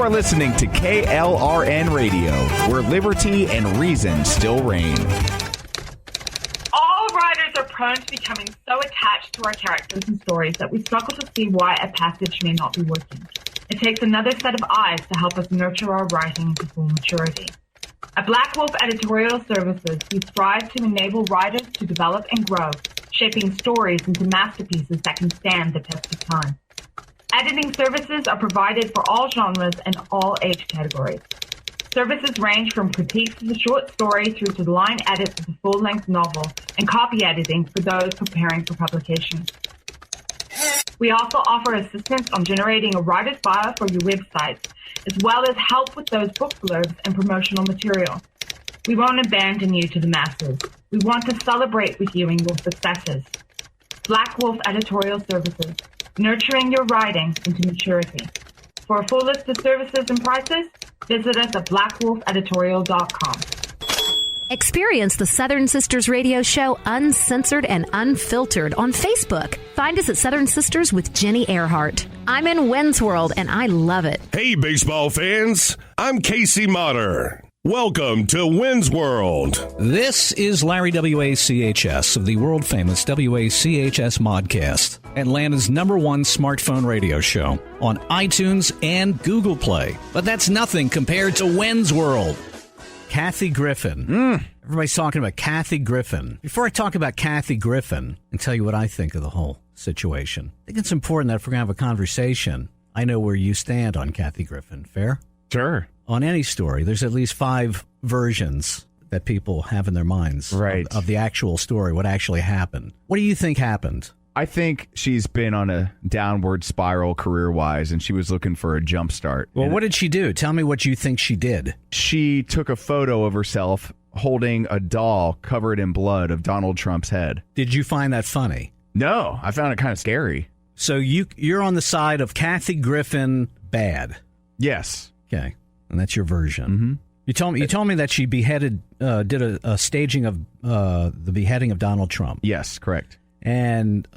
are listening to KLRN Radio, where liberty and reason still reign. All writers are prone to becoming so attached to our characters and stories that we struggle to see why a passage may not be working. It takes another set of eyes to help us nurture our writing into full maturity. At Black Wolf Editorial Services, we strive to enable writers to develop and grow, shaping stories into masterpieces that can stand the test of time. Editing services are provided for all genres and all age categories. Services range from critiques of the short story through to line edits of the full-length novel and copy editing for those preparing for publication. We also offer assistance on generating a writer's bio for your websites, as well as help with those book blurbs and promotional material. We won't abandon you to the masses. We want to celebrate with you in your successes. Black Wolf Editorial Services, nurturing your writing into maturity. For a full list of services and prices, visit us at blackwolfeditorial.com. Experience the Southern Sisters radio show uncensored and unfiltered on Facebook. Find us at Southern Sisters with Jenny Earhart. I'm in Wenz world, and I love it. Hey, baseball fans. I'm Casey Motter. Welcome to Wenz World. This is Larry WACHS of the world-famous WACHS Modcast, Atlanta's #1 smartphone radio show on iTunes and Google Play. But that's nothing compared to Wenz World. Kathy-Griffin. Everybody's talking about Kathy-Griffin. Before I talk about Kathy-Griffin and tell you what I think of the whole situation, I think it's important that if we're going to have a conversation, I know where you stand on Kathy-Griffin. Fair? Sure. On any story, there's at least 5 versions that people have in their minds of the actual story, what actually happened. What do you think happened? I think she's been on a downward spiral career-wise, and she was looking for a jump start. Well, what did she do? Tell me what you think she did. She took a photo of herself holding a doll covered in blood of Donald Trump's head. Did you find that funny? No, I found it kind of scary. So you're on the side of Kathy-Griffin bad. Yes. Okay, and that's your version. Mm-hmm. You told me that she beheaded, did a staging of the beheading of Donald Trump. Yes, correct. And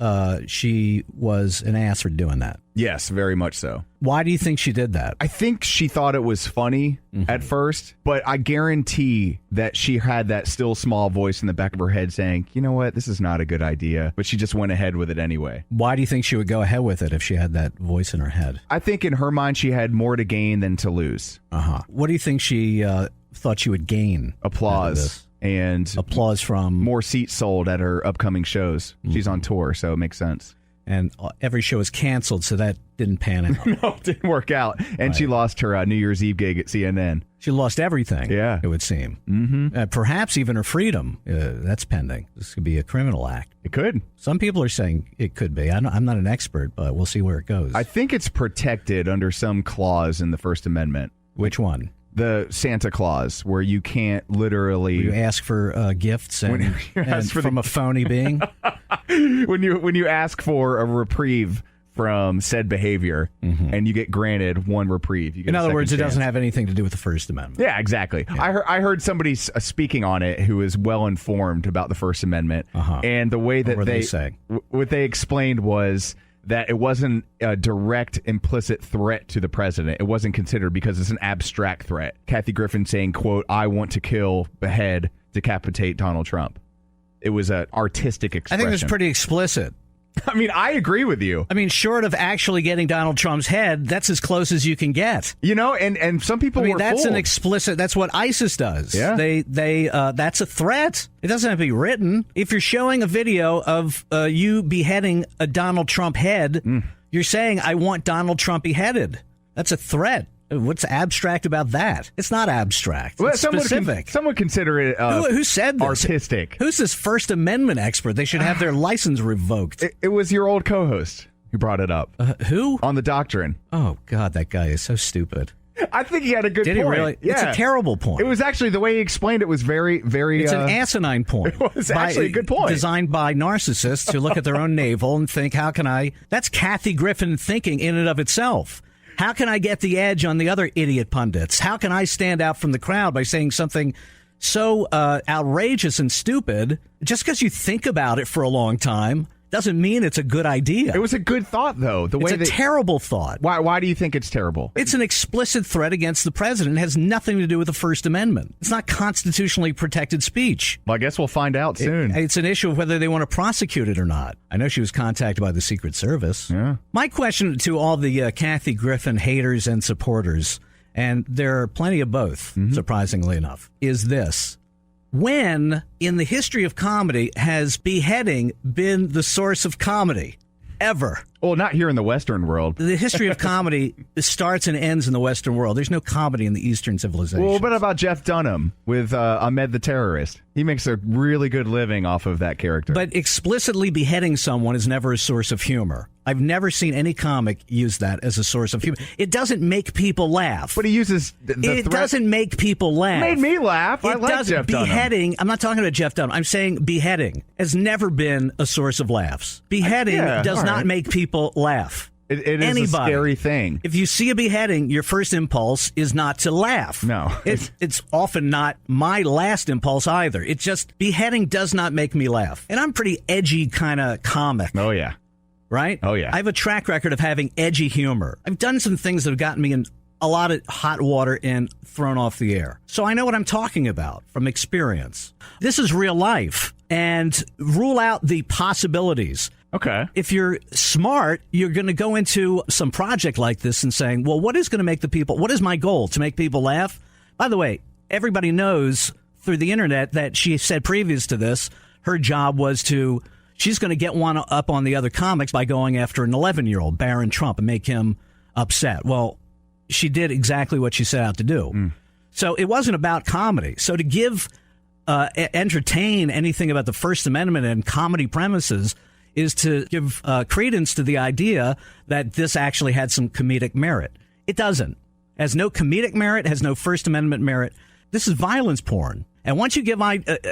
she was an ass for doing that. Yes, very much so. Why do you think she did that? I think she thought it was funny at first, but I guarantee that she had that still small voice in the back of her head saying, you know what, this is not a good idea. But she just went ahead with it anyway. Why do you think she would go ahead with it if she had that voice in her head? I think in her mind she had more to gain than to lose. What do you think she thought she would gain? Applause. And applause from more seats sold at her upcoming shows. She's on tour, so it makes sense. And every show is canceled, so that didn't pan out. No, it didn't work out. And she lost her New Year's Eve gig at CNN. She lost everything, yeah, it would seem. Mm-hmm. Perhaps even her freedom. That's pending. This could be a criminal act. It could. Some people are saying it could be. I'm not an expert, but we'll see where it goes. I think it's protected under some clause in the First Amendment. Which one? The Santa Claus, where you can't literally... You ask for gifts from a phony being? when you ask for a reprieve from said behavior, and you get granted one reprieve. You get in other words, chance. It doesn't have anything to do with the First Amendment. Yeah, exactly. Yeah. I heard somebody speaking on it who is well informed about the First Amendment, and the way that what they explained was that it wasn't a direct implicit threat to the president. It wasn't considered because it's an abstract threat. Kathy-Griffin saying, quote, I want to kill, behead, decapitate Donald Trump. It was an artistic expression. I think it was pretty explicit. I mean, I agree with you. I mean, short of actually getting Donald Trump's head, that's as close as you can get. You know, and some people were that's fooled. an explicit. That's what ISIS does. Yeah. They that's a threat. It doesn't have to be written. If you're showing a video of you beheading a Donald Trump head, you're saying, I want Donald Trump beheaded. That's a threat. What's abstract about that? It's not abstract. It's specific. Some would consider it who said this? Artistic. Who's this First Amendment expert? They should have their license revoked. It was your old co-host who brought it up. Who? On The Doctrine. Oh, God, that guy is so stupid. I think he had a good point. Did he really? Yeah. It's a terrible point. It was actually, the way he explained it was very, very... It's an asinine point. It was actually a good point. Designed by narcissists who look at their own navel and think, how can I... That's Kathy-Griffin thinking in and of itself. How can I get the edge on the other idiot pundits? How can I stand out from the crowd by saying something so outrageous and stupid? Just because you think about it for a long time doesn't mean it's a good idea. It was a good thought, though. It's a terrible thought. Why do you think it's terrible? It's an explicit threat against the president. It has nothing to do with the First Amendment. It's not constitutionally protected speech. Well, I guess we'll find out soon. It's an issue of whether they want to prosecute it or not. I know she was contacted by the Secret Service. Yeah. My question to all the Kathy Griffin haters and supporters, and there are plenty of both, surprisingly enough, is this. When, in the history of comedy, has beheading been the source of comedy? Ever? Well, not here in the Western world. The history of comedy starts and ends in the Western world. There's no comedy in the Eastern civilization. Well, what about Jeff Dunham with Ahmed the Terrorist? He makes a really good living off of that character. But explicitly beheading someone is never a source of humor. I've never seen any comic use that as a source of humor. It doesn't make people laugh. But he uses the threat. Doesn't make people laugh. It made me laugh. I like Jeff Dunham. Beheading, I'm not talking about Jeff Dunham. I'm saying beheading has never been a source of laughs. Beheading does not make people laugh. It is a scary thing. If you see a beheading, your first impulse is not to laugh. No. It's often not my last impulse either. It's just beheading does not make me laugh. And I'm pretty edgy kind of comic. Oh, yeah. Right? Oh, yeah. I have a track record of having edgy humor. I've done some things that have gotten me in a lot of hot water and thrown off the air. So I know what I'm talking about from experience. This is real life. And rule out the possibilities. Okay. If you're smart, you're going to go into some project like this and saying, well, what is going to make the people, what is my goal? To make people laugh? By the way, everybody knows through the internet that she said previous to this, her job was she's going to get one up on the other comics by going after an 11-year-old, Barron Trump, and make him upset. Well, she did exactly what she set out to do. So it wasn't about comedy. So to entertain anything about the First Amendment and comedy premises is to give credence to the idea that this actually had some comedic merit. It doesn't. It has no comedic merit, has no First Amendment merit. This is violence porn. And once you give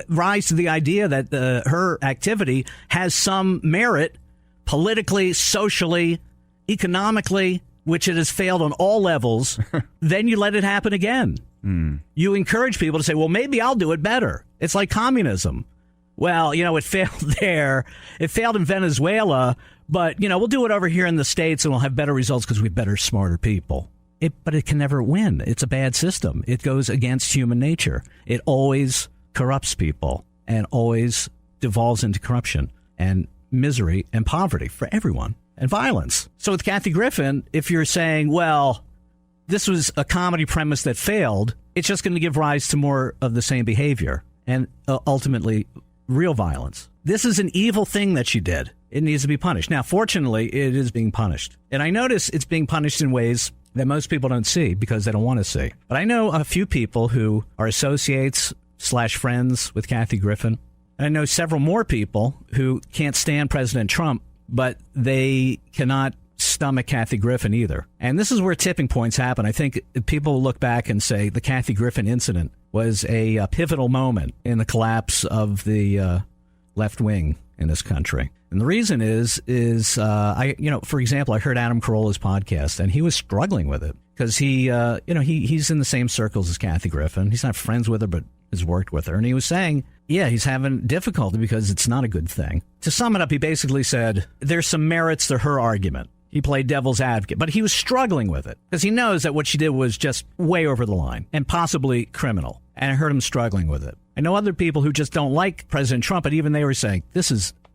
rise to the idea that her activity has some merit politically, socially, economically, which it has failed on all levels, then you let it happen again. You encourage people to say, well, maybe I'll do it better. It's like communism. Well, it failed there. It failed in Venezuela, but, we'll do it over here in the States and we'll have better results because we're better, smarter people. But it can never win. It's a bad system. It goes against human nature. It always corrupts people and always devolves into corruption and misery and poverty for everyone and violence. So with Kathy Griffin, if you're saying, well, this was a comedy premise that failed, it's just going to give rise to more of the same behavior and ultimately real violence. This is an evil thing that she did. It needs to be punished. Now, fortunately, it is being punished. And I notice it's being punished in ways that most people don't see because they don't want to see. But I know a few people who are associates/friends with Kathy Griffin. And I know several more people who can't stand President Trump, but they cannot stomach Kathy Griffin either. And this is where tipping points happen. I think people look back and say the Kathy Griffin incident was a pivotal moment in the collapse of the left wing in this country. And the reason is for example, I heard Adam Carolla's podcast and he was struggling with it because he's in the same circles as Kathy Griffin. He's not friends with her, but has worked with her. And he was saying, he's having difficulty because it's not a good thing. To sum it up, he basically said there's some merits to her argument. He played devil's advocate, but he was struggling with it because he knows that what she did was just way over the line and possibly criminal. And I heard him struggling with it. I know other people who just don't like President Trump, but even they were saying,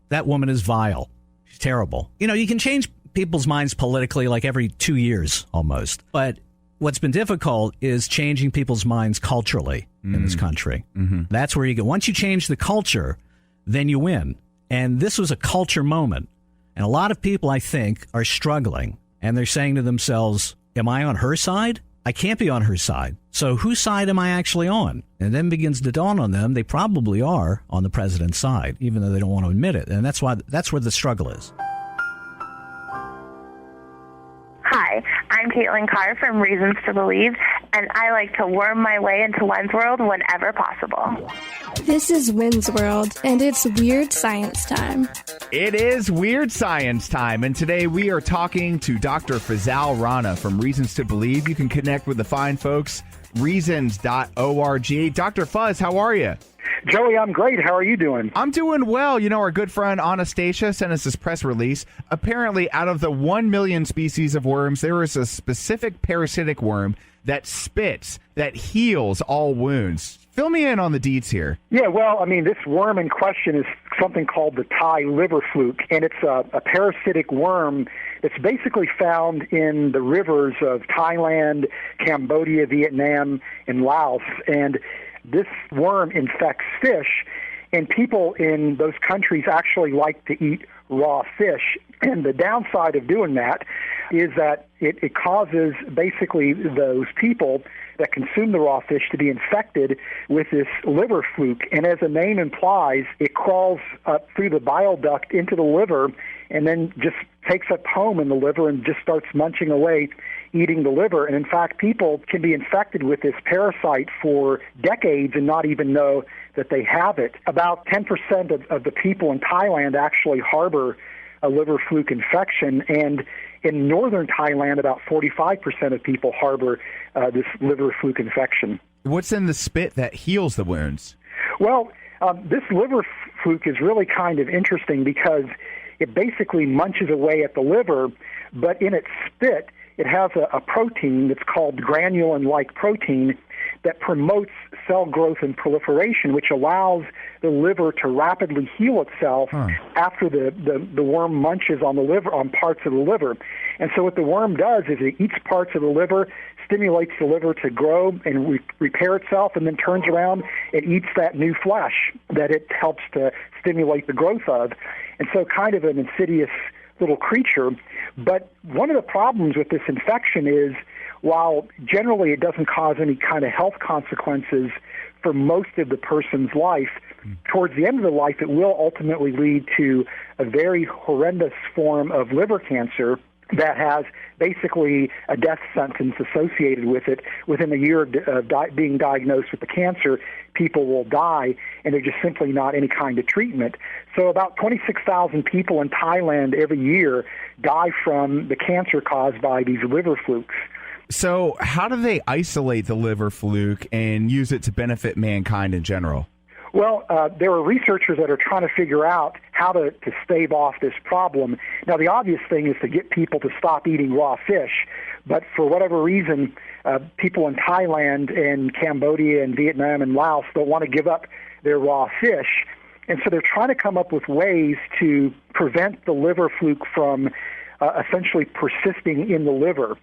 that woman is vile. She's terrible. You can change people's minds politically like every 2 years almost. But what's been difficult is changing people's minds culturally in this country. That's where you go. Once you change the culture, then you win. And this was a culture moment. And a lot of people, I think, are struggling. And they're saying to themselves, am I on her side? I can't be on her side. So whose side am I actually on? And then begins to dawn on them, they probably are on the president's side, even though they don't want to admit it. And that's where the struggle is. Hi, I'm Caitlin Carr from Reasons to Believe, and I like to worm my way into Wenz World whenever possible. This is Wenz World, and it's Weird Science Time. It is Weird Science Time, and today we are talking to Dr. Fazale Rana from Reasons to Believe. You can connect with the fine folks, reasons.org. Dr. Fuzz, how are you? Joey, I'm great. How are you doing? I'm doing well. You know, our good friend Anastasia sent us this press release. Apparently, out of the 1 million species of worms, there is a specific parasitic worm that spits, that heals all wounds. Fill me in on the deets here. Yeah, well, I mean, this worm in question is something called the Thai liver fluke, and it's a parasitic worm that's basically found in the rivers of Thailand, Cambodia, Vietnam, and Laos. And this worm infects fish, and people in those countries actually like to eat raw fish. And the downside of doing that is that it causes basically those people that consume the raw fish to be infected with this liver fluke. And as the name implies, it crawls up through the bile duct into the liver and then just takes up home in the liver and just starts munching away, eating the liver. And in fact, people can be infected with this parasite for decades and not even know that they have it. About 10% of the people in Thailand actually harbor a liver fluke infection, and in northern Thailand, about 45% of people harbor this liver fluke infection. What's in the spit that heals the wounds? Well, this liver fluke is really kind of interesting because it basically munches away at the liver, but in its spit, it has a protein that's called granulin-like protein that promotes cell growth and proliferation, which allows the liver to rapidly heal itself after the worm munches on the liver, on parts of the liver. And so what the worm does is it eats parts of the liver, stimulates the liver to grow and repair itself, and then turns around and eats that new flesh that it helps to stimulate the growth of. And so kind of an insidious little creature. But one of the problems with this infection is, while generally it doesn't cause any kind of health consequences for most of the person's life, towards the end of the life it will ultimately lead to a very horrendous form of liver cancer that has basically a death sentence associated with it. Within a year of being diagnosed with the cancer, people will die, and there's just simply not any kind of treatment. So about 26,000 people in Thailand every year die from the cancer caused by these liver flukes. So how do they isolate the liver fluke and use it to benefit mankind in general? Well, there are researchers that are trying to figure out how to stave off this problem. Now, the obvious thing is to get people to stop eating raw fish, but for whatever reason, people in Thailand and Cambodia and Vietnam and Laos don't want to give up their raw fish, and so they're trying to come up with ways to prevent the liver fluke from essentially persisting in the liver.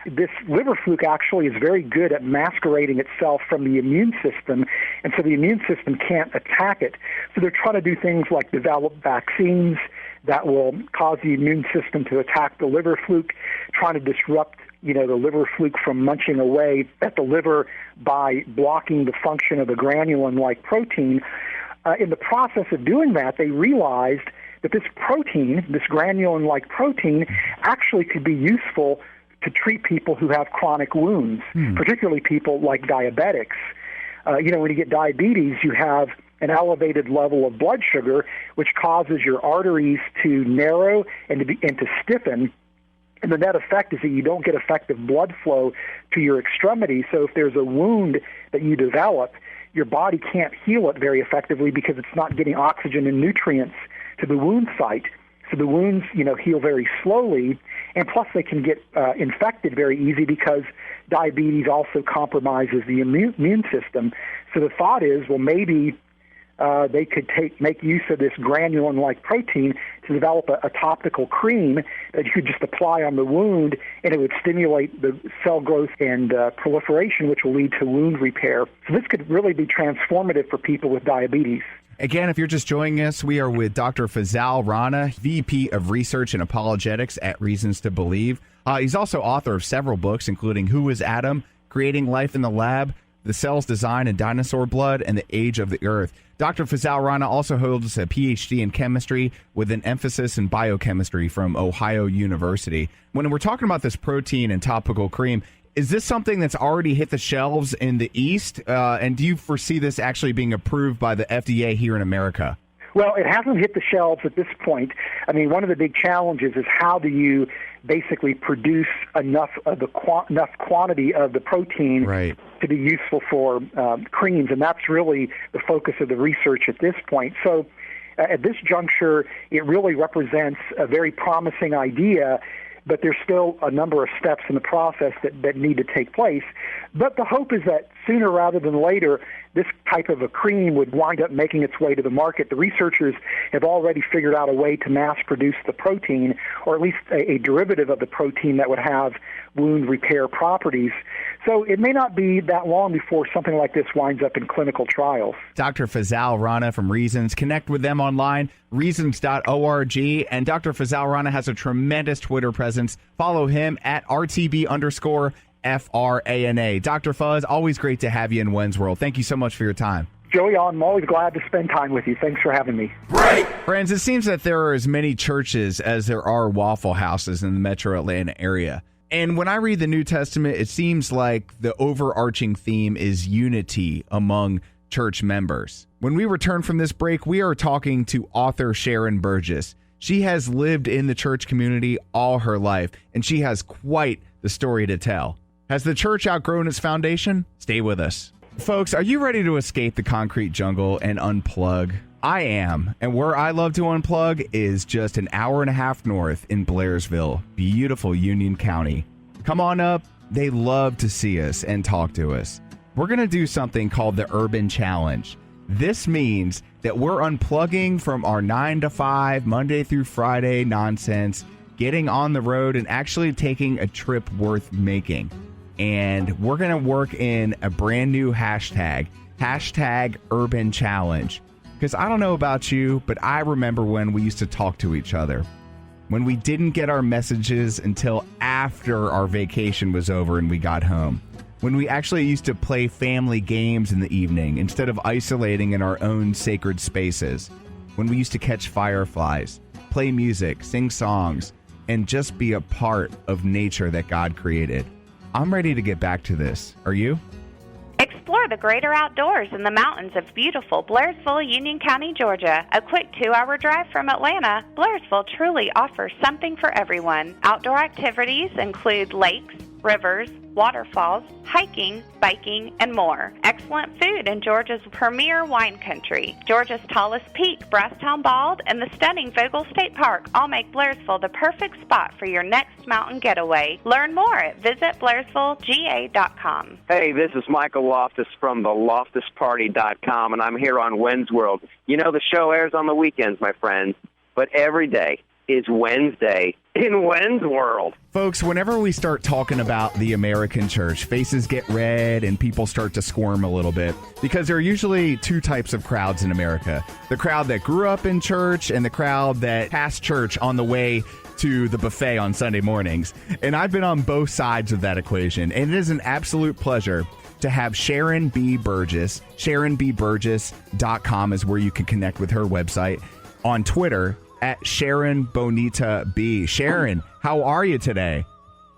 This liver fluke actually is very good at masquerading itself from the immune system, and so the immune system can't attack it. So they're trying to do things like develop vaccines that will cause the immune system to attack the liver fluke, trying to disrupt, the liver fluke from munching away at the liver by blocking the function of the granulin-like protein. In the process of doing that, they realized that this protein, this granulin-like protein, actually could be useful to treat people who have chronic wounds, particularly people like diabetics. When you get diabetes, you have an elevated level of blood sugar, which causes your arteries to narrow and to stiffen. And the net effect is that you don't get effective blood flow to your extremities. So if there's a wound that you develop, your body can't heal it very effectively because it's not getting oxygen and nutrients to the wound site. So the wounds, heal very slowly, and plus they can get infected very easy because diabetes also compromises the immune system. So the thought is, well, maybe they could make use of this granulin-like protein to develop a topical cream that you could just apply on the wound, and it would stimulate the cell growth and proliferation, which will lead to wound repair. So this could really be transformative for people with diabetes. Again, if you're just joining us, we are with Dr. Fazale Rana, VP of Research and Apologetics at Reasons to Believe. He's also author of several books, including Who is Adam?, Creating Life in the Lab, The Cell's Design in Dinosaur Blood, and The Age of the Earth. Dr. Fazale Rana also holds a PhD in chemistry with an emphasis in biochemistry from Ohio University. When we're talking about this protein and topical cream, is this something that's already hit the shelves in the East? And do you foresee this actually being approved by the FDA here in America? Well, it hasn't hit the shelves at this point. I mean, one of the big challenges is how do you basically produce enough quantity of the protein to be useful for creams, and that's really the focus of the research at this point. So at this juncture, it really represents a very promising idea, but there's still a number of steps in the process that need to take place. But the hope is that sooner rather than later, this type of a cream would wind up making its way to the market. The researchers have already figured out a way to mass produce the protein, or at least a derivative of the protein that would have wound repair properties. So it may not be that long before something like this winds up in clinical trials. Dr. Fazale Rana from Reasons. Connect with them online, reasons.org. And Dr. Fazale Rana has a tremendous Twitter presence. Follow him at RTB_FRANA. Dr. Fuzz, always great to have you in Wenz World. Thank you so much for your time. Joey, I'm always glad to spend time with you. Thanks for having me. Great! Friends, it seems that there are as many churches as there are Waffle Houses in the metro Atlanta area. And when I read the New Testament, it seems like the overarching theme is unity among church members. When we return from this break, we are talking to author Sharon Burgess. She has lived in the church community all her life, and she has quite the story to tell. Has the church outgrown its foundation? Stay with us. Folks, are you ready to escape the concrete jungle and unplug? I am, and where I love to unplug is just an hour and a half north in Blairsville, beautiful Union County. Come on up. They love to see us and talk to us. We're going to do something called the Urban Challenge. This means that we're unplugging from our 9 to 5, Monday through Friday nonsense, getting on the road and actually taking a trip worth making. And we're going to work in a brand new hashtag Urban Challenge. Because I don't know about you, but I remember when we used to talk to each other. When we didn't get our messages until after our vacation was over and we got home. When we actually used to play family games in the evening instead of isolating in our own sacred spaces. When we used to catch fireflies, play music, sing songs, and just be a part of nature that God created. I'm ready to get back to this. Are you? Explore the greater outdoors in the mountains of beautiful Blairsville, Union County, Georgia. A quick 2-hour drive from Atlanta, Blairsville truly offers something for everyone. Outdoor activities include lakes, rivers, waterfalls, hiking, biking, and more. Excellent food in Georgia's premier wine country. Georgia's tallest peak, Brasstown Bald, and the stunning Vogel State Park all make Blairsville the perfect spot for your next mountain getaway. Learn more at visitblairsvillega.com. Hey, this is Michael Loftus from the LoftusParty.com, and I'm here on Wenz World. You know, the show airs on the weekends, my friends, but every day is Wednesday in Wenz World. Folks, whenever we start talking about the American church, faces get red and people start to squirm a little bit because there are usually two types of crowds in America. The crowd that grew up in church and the crowd that passed church on the way to the buffet on Sunday mornings. And I've been on both sides of that equation, and it is an absolute pleasure to have Sharon B. Burgess. SharonBBurgess.com is where you can connect with her website. On Twitter, at Sharon Bonita B. Sharon, how are you today?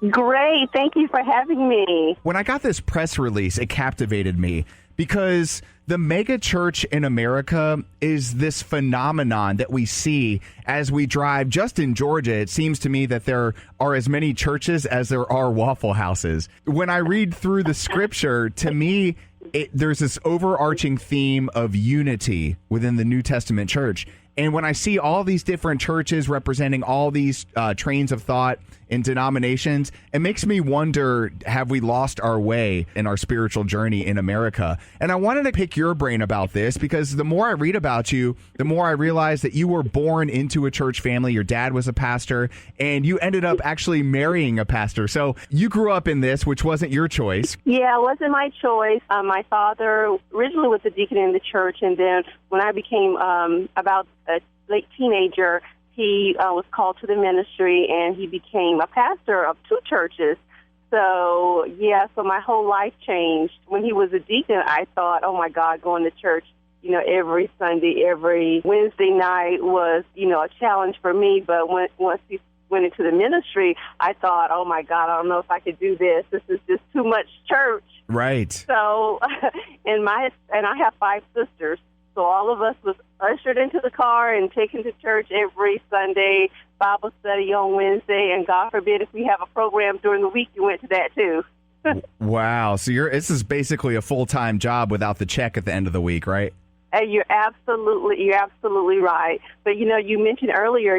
Great. Thank you for having me. When I got this press release, it captivated me because the MegaChurch in America is this phenomenon that we see as we drive just in Georgia. It seems to me that there are as many churches as there are Waffle Houses. When I read through the scripture, to me, there's this overarching theme of unity within the New Testament church. And when I see all these different churches representing all these trains of thought and denominations, it makes me wonder, have we lost our way in our spiritual journey in America? And I wanted to pick your brain about this because the more I read about you, the more I realize that you were born into a church family. Your dad was a pastor, and you ended up actually marrying a pastor. So you grew up in this, which wasn't your choice. Yeah, it wasn't my choice. My father originally was a deacon in the church, and then when I became about a late teenager, he was called to the ministry, and he became a pastor of 2 churches. So, yeah, so my whole life changed. When he was a deacon, I thought, oh, my God, going to church, you know, every Sunday, every Wednesday night was, you know, a challenge for me. But once he went into the ministry, I thought, oh, my God, I don't know if I could do this. This is just too much church. Right. So, and I have 5 sisters. So So all of us was ushered into the car and taken to church every Sunday, Bible study on Wednesday, and God forbid if we have a program during the week, you went to that too. Wow. So this is basically a full-time job without the check at the end of the week, right? You're absolutely right. But, you mentioned earlier,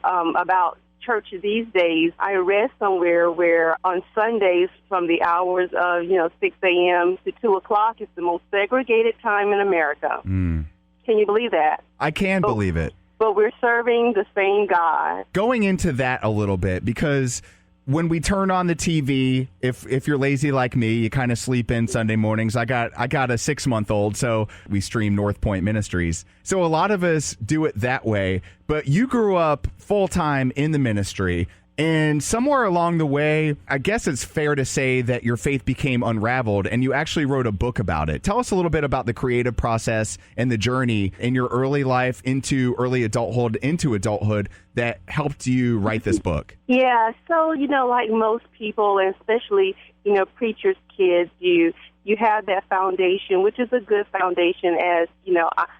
about church these days. I read somewhere where on Sundays from the hours of, 6 a.m. to 2 o'clock is the most segregated time in America. Can you believe that? I can believe it. But we're serving the same God. Going into that a little bit, because when we turn on the TV, if you're lazy like me, you kind of sleep in Sunday mornings. I got a 6-month-old, so we stream North Point Ministries. So a lot of us do it that way. But you grew up full-time in the ministry, and somewhere along the way, I guess it's fair to say that your faith became unraveled, and you actually wrote a book about it. Tell us a little bit about the creative process and the journey in your early life into early adulthood, into adulthood, that helped you write this book. Yeah, so, like most people, and especially, preachers' kids, you have that foundation, which is a good foundation, as,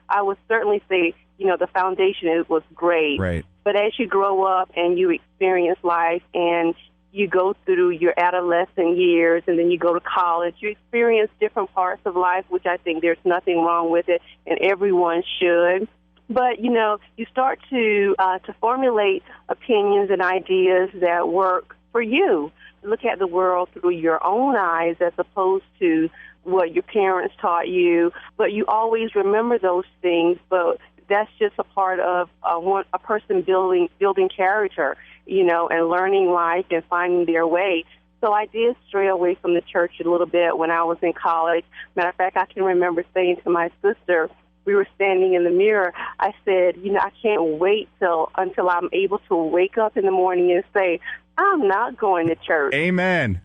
I would certainly say, the foundation was great. Right. But as you grow up and you experience life and you go through your adolescent years and then you go to college, you experience different parts of life, which I think there's nothing wrong with it, and everyone should. But, you start to formulate opinions and ideas that work for you. Look at the world through your own eyes as opposed to what your parents taught you. But you always remember those things, but that's just a part of a person building character, and learning life and finding their way. So I did stray away from the church a little bit when I was in college. Matter of fact, I can remember saying to my sister, we were standing in the mirror, I said, I can't wait until I'm able to wake up in the morning and say, I'm not going to church. Amen.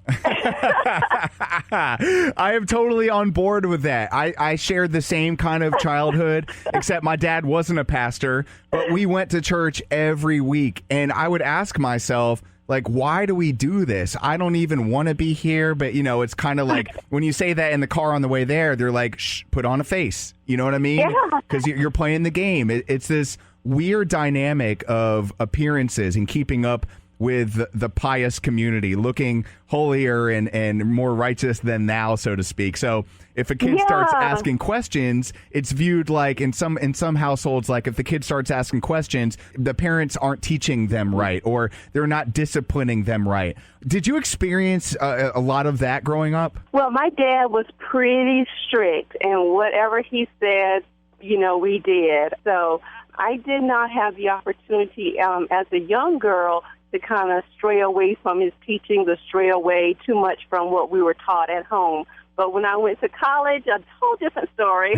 I am totally on board with that. I shared the same kind of childhood, except my dad wasn't a pastor, but we went to church every week. And I would ask myself, like, why do we do this? I don't even want to be here. But, it's kind of like when you say that in the car on the way there, they're like, shh, put on a face. You know what I mean? Yeah. Because you're playing the game. It's this weird dynamic of appearances and keeping up with the pious community, looking holier and more righteous than thou, so to speak. So if a kid starts asking questions, it's viewed like in some households, like if the kid starts asking questions, the parents aren't teaching them right, or they're not disciplining them right. Did you experience a lot of that growing up? Well, my dad was pretty strict, and whatever he said, we did. So I did not have the opportunity as a young girl to kind of stray away from his teaching, to stray away too much from what we were taught at home. But when I went to college, a whole different story.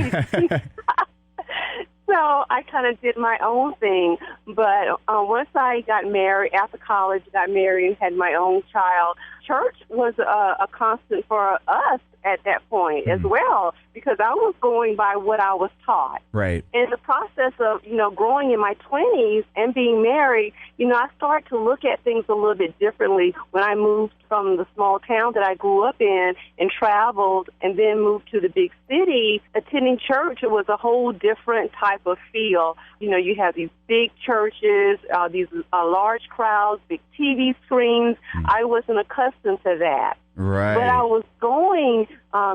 So I kind of did my own thing. But once I got married, after college, got married and had my own child, church was a constant for us at that point as well, because I was going by what I was taught. Right. In the process of, growing in my 20s and being married, I started to look at things a little bit differently when I moved from the small town that I grew up in and traveled and then moved to the big city. Attending church, it was a whole different type of feel. You have these big churches, these large crowds, big TV screens. I wasn't accustomed to that. Right. But I was going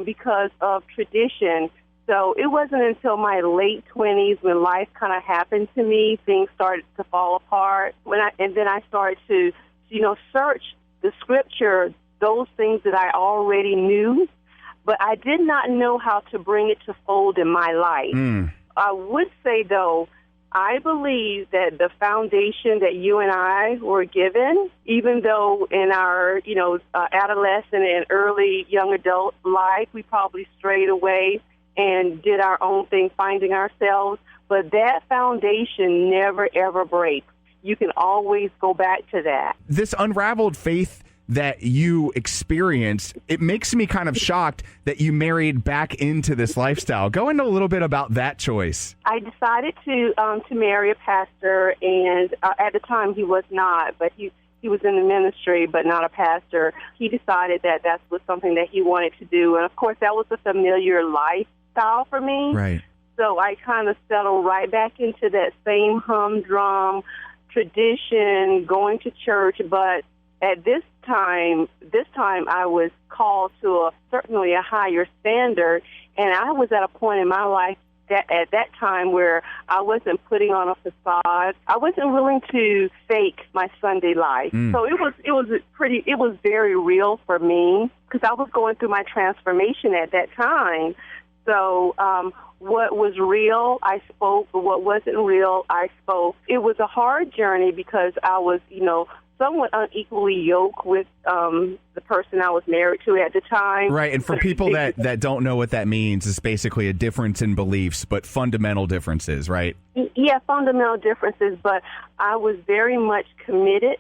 because of tradition. So it wasn't until my late 20s when life kind of happened to me, things started to fall apart. And then I started to, search the scripture, those things that I already knew, but I did not know how to bring it to fold in my life. I would say, though, I believe that the foundation that you and I were given, even though in our, adolescent and early young adult life, we probably strayed away and did our own thing, finding ourselves, but that foundation never, ever breaks. You can always go back to that. This unraveled faith that you experienced, it makes me kind of shocked that you married back into this lifestyle. Go into a little bit about that choice. I decided to marry a pastor, and at the time he was not, but he was in the ministry, but not a pastor. He decided that was something that he wanted to do, and of course that was a familiar lifestyle for me. Right. So I kind of settled right back into that same humdrum tradition, going to church. But at this time I was called to certainly a higher standard, and I was at a point in my life at that time where I wasn't putting on a facade. I wasn't willing to fake my Sunday life. So it was very real for me because I was going through my transformation at that time. So what was real, I spoke, but what wasn't real, I spoke. It was a hard journey because I was, somewhat unequally yoked with the person I was married to at the time. Right, and for people that don't know what that means, it's basically a difference in beliefs, but fundamental differences, right? Yeah, fundamental differences, but I was very much committed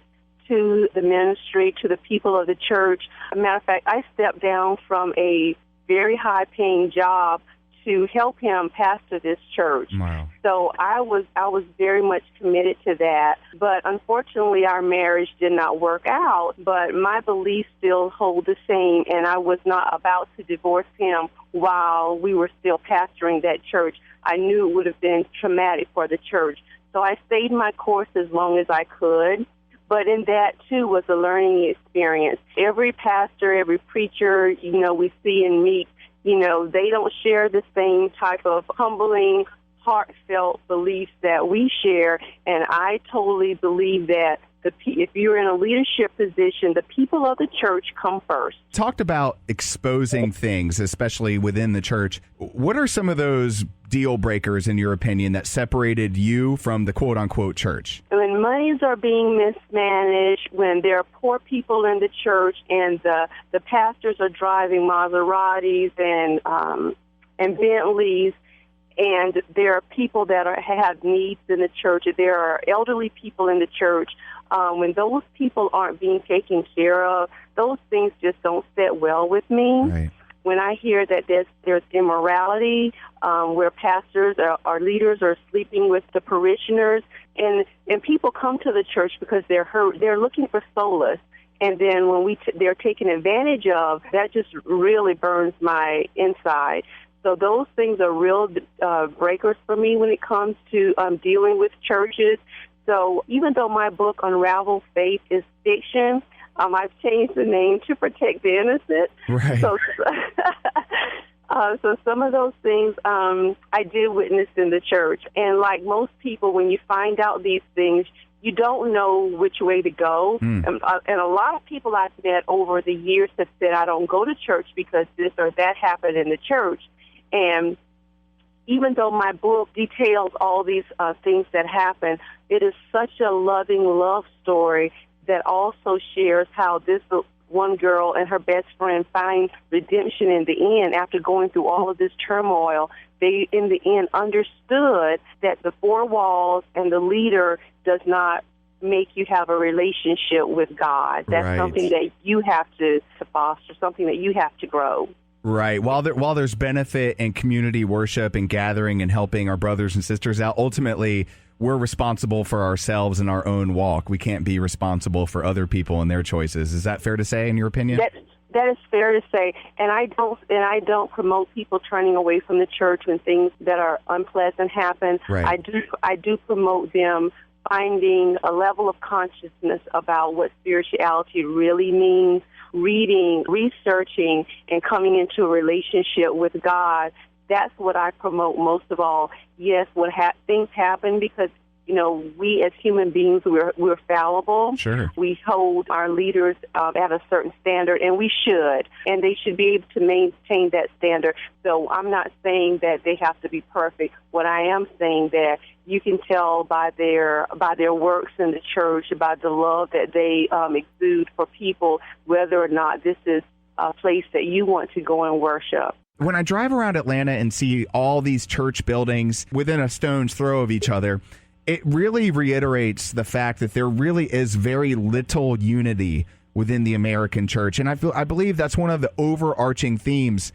to the ministry, to the people of the church. As a matter of fact, I stepped down from a very high-paying job to help him pastor this church. Wow. So I was very much committed to that. But unfortunately, our marriage did not work out. But my beliefs still hold the same, and I was not about to divorce him while we were still pastoring that church. I knew it would have been traumatic for the church. So I stayed my course as long as I could. But in that, too, was a learning experience. Every pastor, every preacher, we see and meet, they don't share the same type of humbling, heartfelt beliefs that we share. And I totally believe that if you're in a leadership position, the people of the church come first. Talked about exposing things, especially within the church. What are some of those deal breakers, in your opinion, that separated you from the quote-unquote church? When monies are being mismanaged, when there are poor people in the church and the pastors are driving Maseratis and Bentleys, and there are people that have needs in the church, there are elderly people in the church, when those people aren't being taken care of, those things just don't sit well with me. Right. When I hear that there's immorality, where pastors or leaders are sleeping with the parishioners, and people come to the church because they're hurt, they're looking for solace, and then when they're taken advantage of, that just really burns my inside. So those things are real breakers for me when it comes to dealing with churches. So even though my book, Unraveled Faith, is fiction, I've changed the name to protect the innocent. Right. So some of those things I did witness in the church. And like most people, when you find out these things, you don't know which way to go. And a lot of people I've met over the years have said, I don't go to church because this or that happened in the church. And even though my book details all these things that happen, it is such a loving love story that also shares how this one girl and her best friend find redemption in the end after going through all of this turmoil. They, in the end, understood that the four walls and the leader does not make you have a relationship with God. That's something that you have to foster, something that you have to grow. Right. While there's benefit in community worship and gathering and helping our brothers and sisters out, ultimately, we're responsible for ourselves and our own walk. We can't be responsible for other people and their choices. Is that fair to say, in your opinion? That is fair to say. And I don't promote people turning away from the church when things that are unpleasant happen. Right. I do promote them finding a level of consciousness about what spirituality really means, reading, researching, and coming into a relationship with God. That's what I promote most of all. Yes, things happen because, we as human beings, we're fallible. Sure. We hold our leaders at a certain standard, and we should. And they should be able to maintain that standard. So I'm not saying that they have to be perfect. What I am saying that you can tell by their works in the church, by the love that they exude for people, whether or not this is a place that you want to go and worship. When I drive around Atlanta and see all these church buildings within a stone's throw of each other, it really reiterates the fact that there really is very little unity within the American church. And I believe that's one of the overarching themes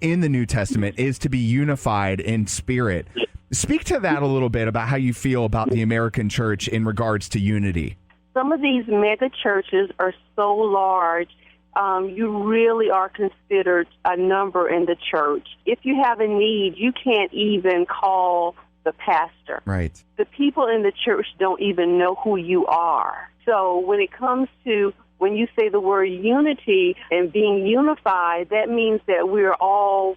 in the New Testament is to be unified in spirit. Speak to that a little bit about how you feel about the American church in regards to unity. Some of these mega churches are so large you really are considered a number in the church. If you have a need, you can't even call the pastor. Right. The people in the church don't even know who you are. So when it comes to when you say the word unity and being unified, that means that we're all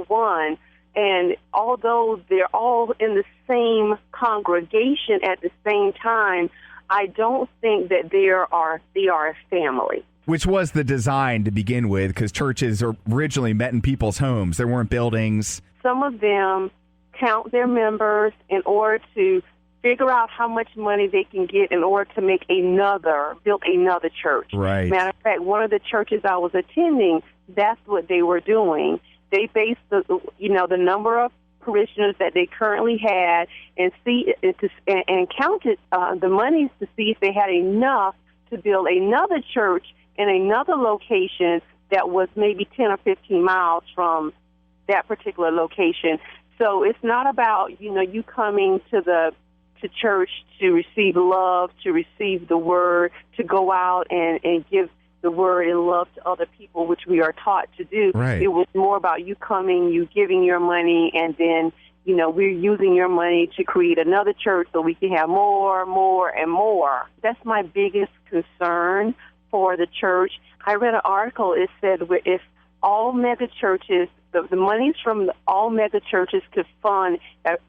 one. And although they're all in the same congregation at the same time, I don't think that they are a family. Which was the design to begin with, because churches originally met in people's homes. There weren't buildings. Some of them count their members in order to figure out how much money they can get in order to build another church. Right. Matter of fact, one of the churches I was attending, that's what they were doing. They based the number of parishioners that they currently had and counted the monies to see if they had enough to build another church in another location that was maybe 10 or 15 miles from that particular location. So it's not about, you coming to church to receive love, to receive the word, to go out and give the word and love to other people, which we are taught to do. Right. It was more about you coming, you giving your money, and then, we're using your money to create another church so we can have more, and more. That's my biggest concern for the church. I read an article, it said if all mega churches, the monies from all mega churches could fund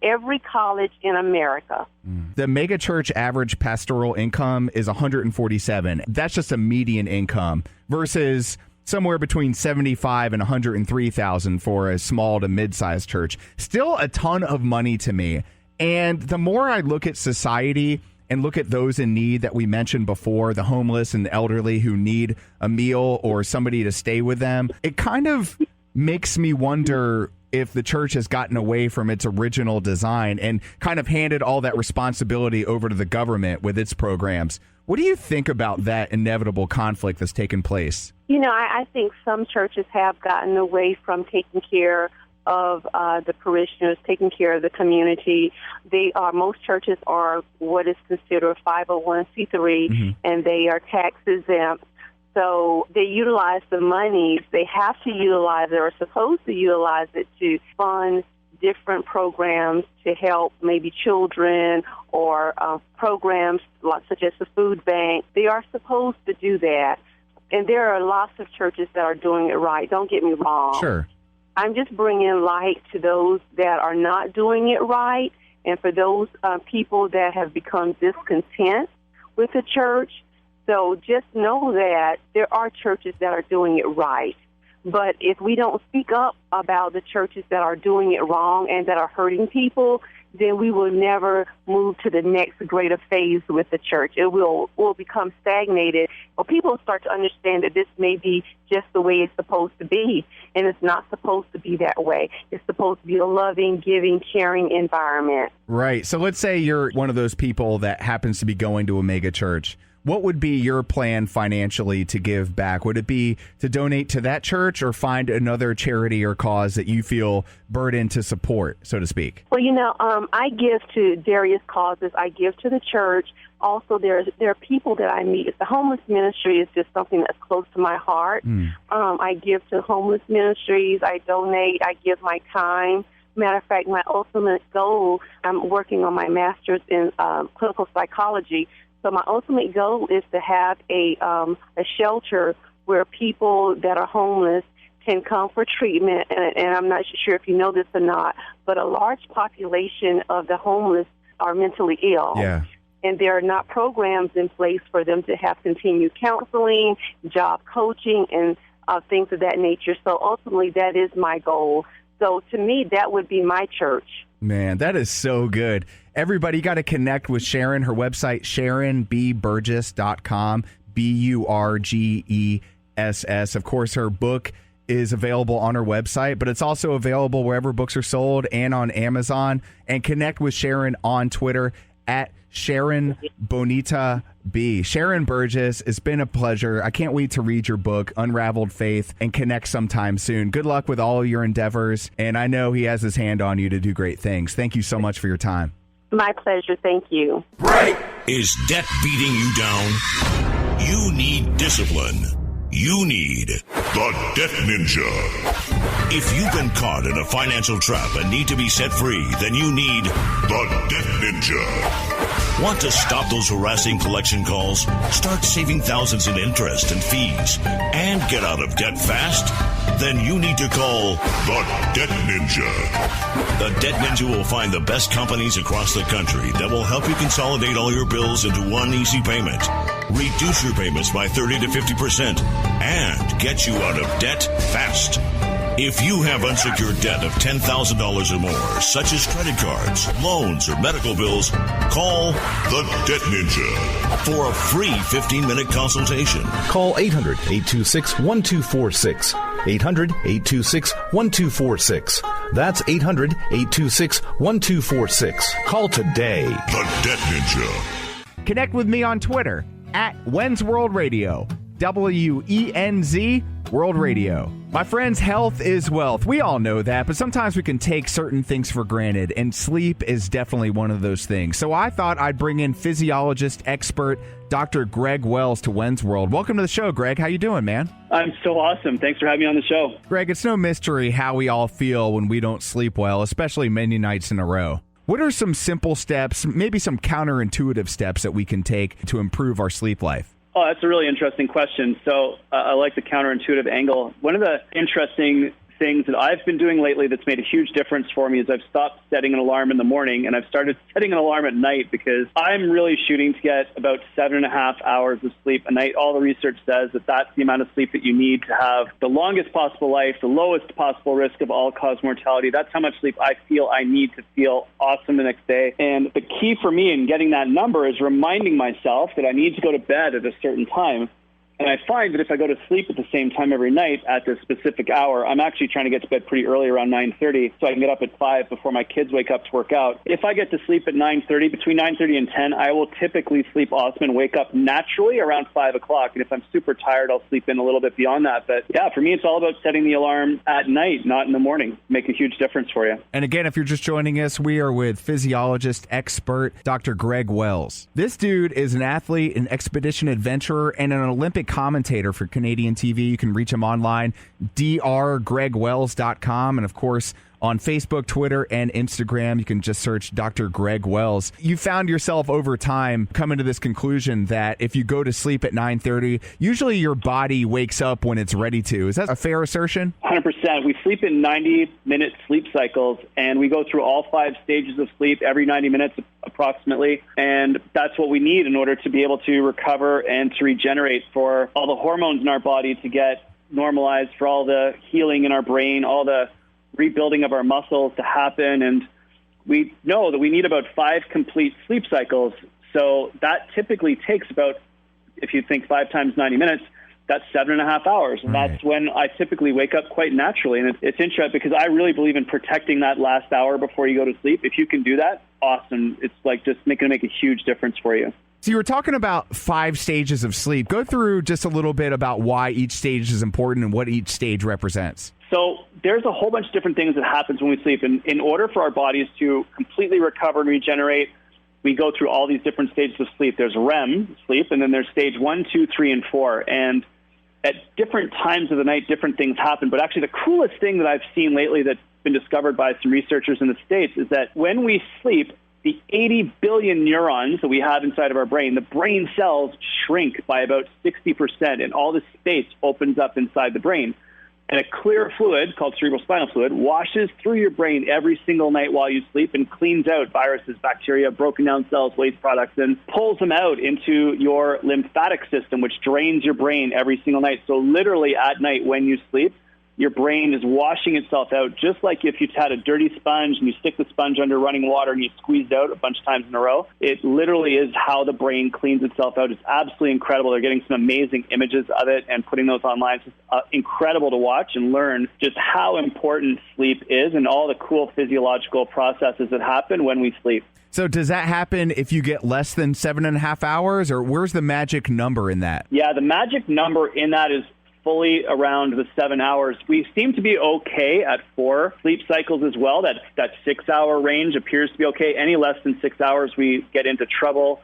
every college in America. The mega church average pastoral income is $147. That's just a median income versus somewhere between $75,000 and $103,000 for a small to mid-sized church. Still a ton of money to me. And the more I look at society and look at those in need that we mentioned before, the homeless and the elderly who need a meal or somebody to stay with them, it kind of makes me wonder if the church has gotten away from its original design and kind of handed all that responsibility over to the government with its programs. What do you think about that inevitable conflict that's taken place? I think some churches have gotten away from taking care of the parishioners, taking care of the community. Most churches are what is considered 501c3, and they are tax exempt. So they utilize the monies. They have to utilize it or are supposed to utilize it to fund different programs to help maybe children or programs such as the food bank. They are supposed to do that. And there are lots of churches that are doing it right. Don't get me wrong. Sure. I'm just bringing light to those that are not doing it right, and for those people that have become discontent with the church. So just know that there are churches that are doing it right. But if we don't speak up about the churches that are doing it wrong and that are hurting people, then we will never move to the next greater phase with the church. It will become stagnated. Or people start to understand that this may be just the way it's supposed to be, and it's not supposed to be that way. It's supposed to be a loving, giving, caring environment. Right. So let's say you're one of those people that happens to be going to a mega church. What would be your plan financially to give back? Would it be to donate to that church or find another charity or cause that you feel burdened to support, so to speak? Well, I give to various causes. I give to the church. Also, there are people that I meet. The homeless ministry is just something that's close to my heart. I give to homeless ministries. I donate. I give my time. Matter of fact, my ultimate goal, I'm working on my master's in clinical psychology. So my ultimate goal is to have a shelter where people that are homeless can come for treatment. And I'm not sure if you know this or not, but a large population of the homeless are mentally ill. Yeah. And there are not programs in place for them to have continued counseling, job coaching, and things of that nature. So ultimately, that is my goal. So to me, that would be my church. Man, that is so good. Everybody got to connect with Sharon. Her website, SharonBBurgess.com, BURGESS. Of course, her book is available on her website, but it's also available wherever books are sold and on Amazon. And connect with Sharon on Twitter at Sharon Bonita B. Sharon Burgess, it's been a pleasure. I can't wait to read your book, Unraveled Faith, and connect sometime soon. Good luck with all your endeavors, and I know he has his hand on you to do great things. Thank you so much for your time. My pleasure. Thank you. Right. Is debt beating you down? You need discipline. You need the Debt Ninja. If you've been caught in a financial trap and need to be set free, then you need the Debt Ninja. Want to stop those harassing collection calls? Start saving thousands in interest and fees and get out of debt fast? Then you need to call the Debt Ninja. The Debt Ninja will find the best companies across the country that will help you consolidate all your bills into one easy payment, reduce your payments by 30 to 50%, and get you out of debt fast. If you have unsecured debt of $10,000 or more, such as credit cards, loans, or medical bills, call the Debt Ninja for a free 15-minute consultation. Call 800-826-1246. 800-826-1246. That's 800-826-1246. Call today. The Debt Ninja. Connect with me on Twitter at Wenz World Radio. WENZ World Radio. My friends, health is wealth. We all know that, but sometimes we can take certain things for granted, and sleep is definitely one of those things. So I thought I'd bring in physiologist expert Dr. Greg Wells to Wenz World. Welcome to the show, Greg. How you doing, man? I'm so awesome. Thanks for having me on the show. Greg, it's no mystery how we all feel when we don't sleep well, especially many nights in a row. What are some simple steps, maybe some counterintuitive steps that we can take to improve our sleep life? Oh, that's a really interesting question. So I like the counterintuitive angle. One of the interesting things that I've been doing lately that's made a huge difference for me is I've stopped setting an alarm in the morning and I've started setting an alarm at night because I'm really shooting to get about 7.5 hours of sleep a night. All the research says that that's the amount of sleep that you need to have the longest possible life, the lowest possible risk of all-cause mortality. That's how much sleep I feel I need to feel awesome the next day. And the key for me in getting that number is reminding myself that I need to go to bed at a certain time. And I find that if I go to sleep at the same time every night at this specific hour, I'm actually trying to get to bed pretty early, around 9:30, so I can get up at 5 before my kids wake up to work out. If I get to sleep at 9:30, between 9:30 and 10, I will typically sleep awesome and wake up naturally around 5 o'clock. And if I'm super tired, I'll sleep in a little bit beyond that. But yeah, for me, it's all about setting the alarm at night, not in the morning. Make a huge difference for you. And again, if you're just joining us, we are with physiologist expert Dr. Greg Wells. This dude is an athlete, an expedition adventurer, and an Olympic commentator for Canadian TV. You can reach him online, drgregwells.com, and of course on Facebook, Twitter, and Instagram. You can just search Dr. Greg Wells. You found yourself over time coming to this conclusion that if you go to sleep at 9:30, usually your body wakes up when it's ready to. Is that a fair assertion? 100%. We sleep in 90-minute sleep cycles, and we go through all 5 stages of sleep every 90 minutes approximately, and that's what we need in order to be able to recover and to regenerate, for all the hormones in our body to get normalized, for all the healing in our brain, all the rebuilding of our muscles to happen. And we know that we need about 5 complete sleep cycles. So that typically takes about, if you think 5 times 90 minutes, that's 7.5 hours. And that's when I typically wake up quite naturally. And it's interesting because I really believe in protecting that last hour before you go to sleep. If you can do that, awesome. It's like just going to make a huge difference for you. So you were talking about 5 stages of sleep. Go through just a little bit about why each stage is important and what each stage represents. So there's a whole bunch of different things that happens when we sleep. And in order for our bodies to completely recover and regenerate, we go through all these different stages of sleep. There's REM sleep, and then there's stage 1, 2, 3, and 4. And at different times of the night, different things happen. But actually the coolest thing that I've seen lately that's been discovered by some researchers in the States is that when we sleep, the 80 billion neurons that we have inside of our brain, the brain cells shrink by about 60%, and all this space opens up inside the brain. And a clear fluid called cerebrospinal fluid washes through your brain every single night while you sleep and cleans out viruses, bacteria, broken down cells, waste products, and pulls them out into your lymphatic system, which drains your brain every single night. So literally at night when you sleep, your brain is washing itself out, just like if you had a dirty sponge and you stick the sponge under running water and you squeeze it out a bunch of times in a row. It literally is how the brain cleans itself out. It's absolutely incredible. They're getting some amazing images of it and putting those online. It's just, incredible to watch and learn just how important sleep is and all the cool physiological processes that happen when we sleep. So does that happen if you get less than 7.5 hours, or where's the magic number in that? Yeah, the magic number in that is fully around the 7 hours. We seem to be okay at 4 sleep cycles as well. That 6-hour range appears to be okay. Any less than 6 hours, we get into trouble.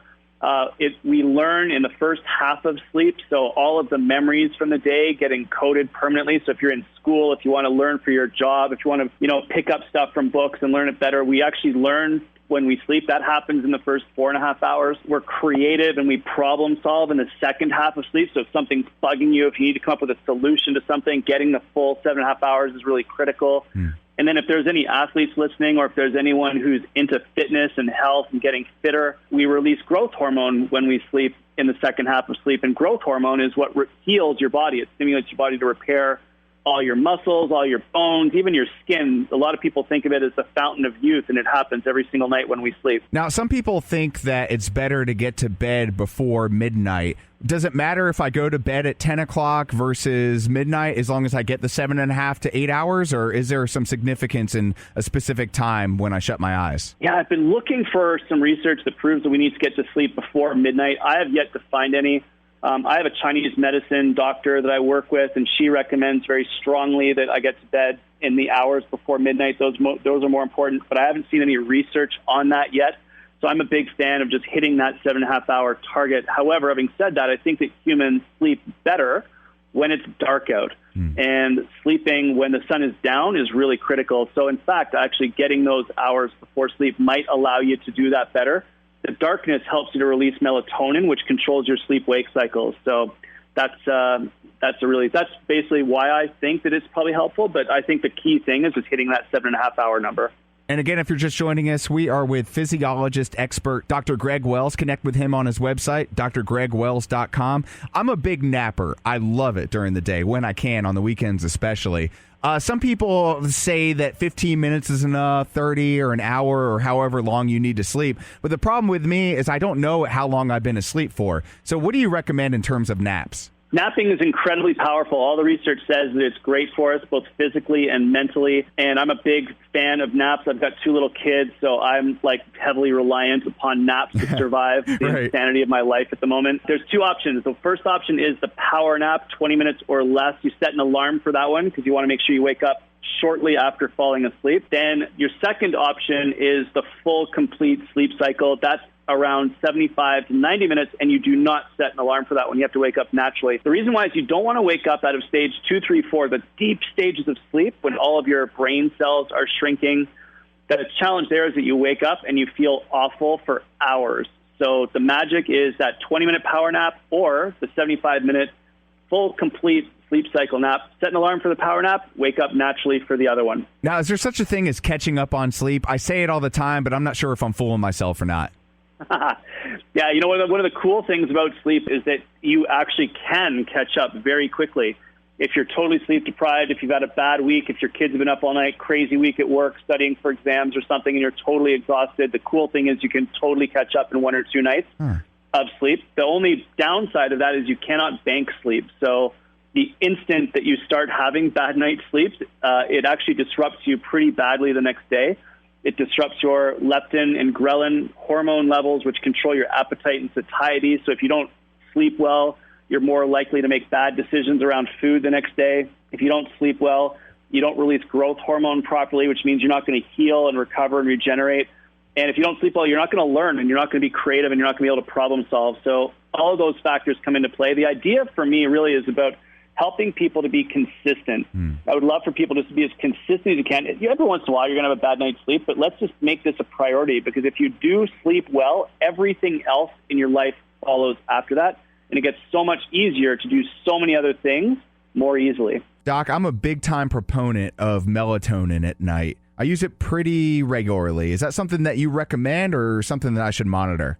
We learn in the first half of sleep, so all of the memories from the day get encoded permanently. So if you're in school, if you want to learn for your job, if you want to, pick up stuff from books and learn it better, we actually learn when we sleep. That happens in the first 4.5 hours. We're creative and we problem solve in the second half of sleep. So if something's bugging you, if you need to come up with a solution to something, getting the full 7.5 hours is really critical. And then if there's any athletes listening, or if there's anyone who's into fitness and health and getting fitter, we release growth hormone when we sleep in the second half of sleep. And growth hormone is what heals your body. It stimulates your body to repair all your muscles, all your bones, even your skin. A lot of people think of it as the fountain of youth, and it happens every single night when we sleep. Now, some people think that it's better to get to bed before midnight. Does it matter if I go to bed at 10 o'clock versus midnight as long as I get the 7.5 to 8 hours, or is there some significance in a specific time when I shut my eyes? Yeah, I've been looking for some research that proves that we need to get to sleep before midnight. I have yet to find any. I have a Chinese medicine doctor that I work with, and she recommends very strongly that I get to bed in the hours before midnight. Those are more important, but I haven't seen any research on that yet. So I'm a big fan of just hitting that 7.5 hour target. However, having said that, I think that humans sleep better when it's dark out. And sleeping when the sun is down is really critical. So in fact, actually getting those hours before sleep might allow you to do that better. The darkness helps you to release melatonin, which controls your sleep-wake cycles. So that's basically why I think that it's probably helpful. But I think the key thing is just hitting that 7.5 hour number. And again, if you're just joining us, we are with physiologist expert Dr. Greg Wells. Connect with him on his website, drgregwells.com. I'm a big napper. I love it during the day, when I can, on the weekends especially. Some people say that 15 minutes is enough, 30 or an hour or however long you need to sleep. But the problem with me is I don't know how long I've been asleep for. So what do you recommend in terms of naps? Napping is incredibly powerful. All the research says that it's great for us, both physically and mentally. And I'm a big fan of naps. I've got 2 little kids, so I'm heavily reliant upon naps to survive the insanity of my life at the moment. There's 2 options. The first option is the power nap, 20 minutes or less. You set an alarm for that one because you want to make sure you wake up shortly after falling asleep. Then your second option is the full, complete sleep cycle. That's around 75 to 90 minutes, and you do not set an alarm for that one. You have to wake up naturally. The reason why is you don't want to wake up out of stage 2, 3, 4, the deep stages of sleep when all of your brain cells are shrinking. The challenge there is that you wake up and you feel awful for hours. So the magic is that 20-minute power nap or the 75-minute full, complete sleep cycle nap. Set an alarm for the power nap, wake up naturally for the other one. Now, is there such a thing as catching up on sleep? I say it all the time, but I'm not sure if I'm fooling myself or not. Yeah, one of the cool things about sleep is that you actually can catch up very quickly. If you're totally sleep deprived, if you've had a bad week, if your kids have been up all night, crazy week at work, studying for exams or something, and you're totally exhausted, the cool thing is you can totally catch up in 1 or 2 nights of sleep. The only downside of that is you cannot bank sleep. So the instant that you start having bad night sleeps, it actually disrupts you pretty badly the next day. It disrupts your leptin and ghrelin hormone levels, which control your appetite and satiety. So if you don't sleep well, you're more likely to make bad decisions around food the next day. If you don't sleep well, you don't release growth hormone properly, which means you're not going to heal and recover and regenerate. And if you don't sleep well, you're not going to learn, and you're not going to be creative, and you're not going to be able to problem solve. So all of those factors come into play. The idea for me really is about helping people to be consistent. I would love for people just to be as consistent as you can. Every once in a while, you're going to have a bad night's sleep, but let's just make this a priority, because if you do sleep well, everything else in your life follows after that, and it gets so much easier to do so many other things more easily. Doc, I'm a big-time proponent of melatonin at night. I use it pretty regularly. Is that something that you recommend or something that I should monitor?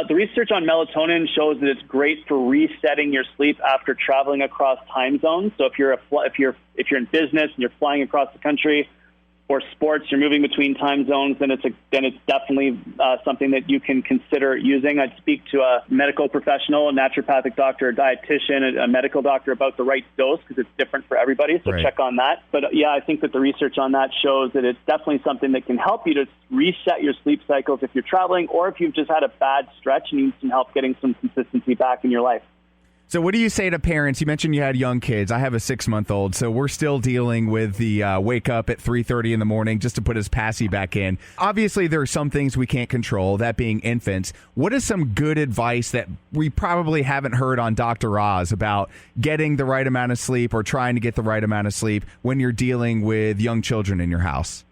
The research on melatonin shows that it's great for resetting your sleep after traveling across time zones. So if you're in business and you're flying across the country, or sports, you're moving between time zones, then it's definitely something that you can consider using. I'd speak to a medical professional, a naturopathic doctor, a dietitian, a medical doctor about the right dose, because it's different for everybody. So check on that. But yeah, I think that the research on that shows that it's definitely something that can help you to reset your sleep cycles if you're traveling, or if you've just had a bad stretch and need some help getting some consistency back in your life. So what do you say to parents? You mentioned you had young kids. I have a 6-month-old, so we're still dealing with the wake up at 3:30 in the morning just to put his passy back in. Obviously, there are some things we can't control, that being infants. What is some good advice that we probably haven't heard on Dr. Oz about getting the right amount of sleep or trying to get the right amount of sleep when you're dealing with young children in your house?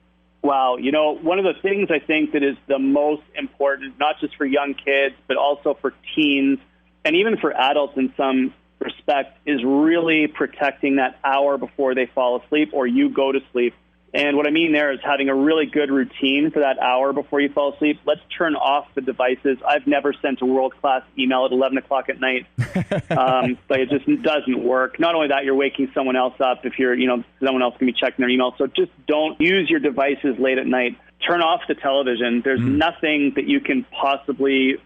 Wow. One of the things I think that is the most important, not just for young kids, but also for teens, and even for adults in some respect, is really protecting that hour before they fall asleep or you go to sleep. And what I mean there is having a really good routine for that hour before you fall asleep. Let's turn off the devices. I've never sent a world-class email at 11 o'clock at night. But it just doesn't work. Not only that, you're waking someone else up if you're, someone else can be checking their email. So just don't use your devices late at night. Turn off the television. There's nothing that you can possibly,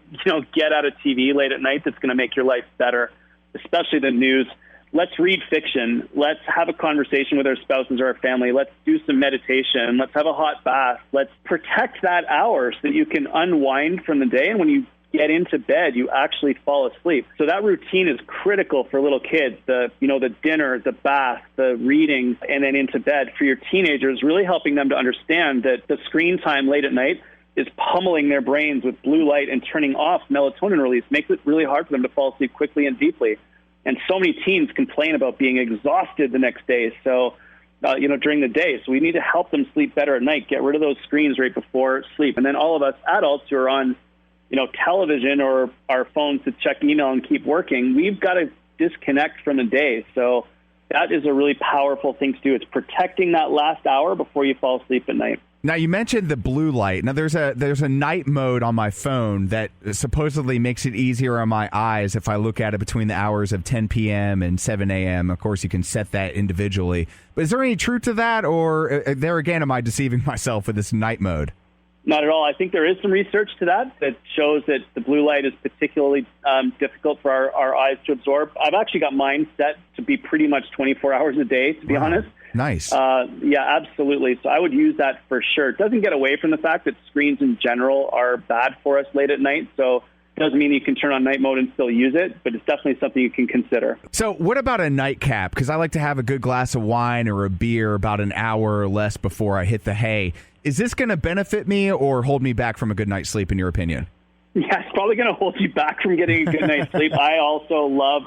get out of TV late at night that's going to make your life better, especially the news. Let's read fiction. Let's have a conversation with our spouses or our family. Let's do some meditation. Let's have a hot bath. Let's protect that hour so that you can unwind from the day. And when you get into bed, you actually fall asleep. So that routine is critical for little kids. The dinner, the bath, the reading, and then into bed. For your teenagers, really helping them to understand that the screen time late at night is pummeling their brains with blue light and turning off melatonin release, makes it really hard for them to fall asleep quickly and deeply. And so many teens complain about being exhausted the next day. So, during the day. So we need to help them sleep better at night, get rid of those screens right before sleep. And then all of us adults who are on television or our phones to check email and keep working, we've got to disconnect from the day. So that is a really powerful thing to do. It's protecting that last hour before you fall asleep at night. Now, you mentioned the blue light. Now, there's a night mode on my phone that supposedly makes it easier on my eyes if I look at it between the hours of 10 p.m. and 7 a.m. Of course, you can set that individually. But is there any truth to that, or there again, am I deceiving myself with this night mode? Not at all. I think there is some research to that shows that the blue light is particularly difficult for our eyes to absorb. I've actually got mine set to be pretty much 24 hours a day, to be honest. Nice. Yeah, absolutely. So I would use that for sure. It doesn't get away from the fact that screens in general are bad for us late at night. So it doesn't mean you can turn on night mode and still use it, but it's definitely something you can consider. So what about a nightcap? Because I like to have a good glass of wine or a beer about an hour or less before I hit the hay. Is this going to benefit me or hold me back from a good night's sleep, in your opinion? Yeah, it's probably going to hold you back from getting a good night's sleep. I also love,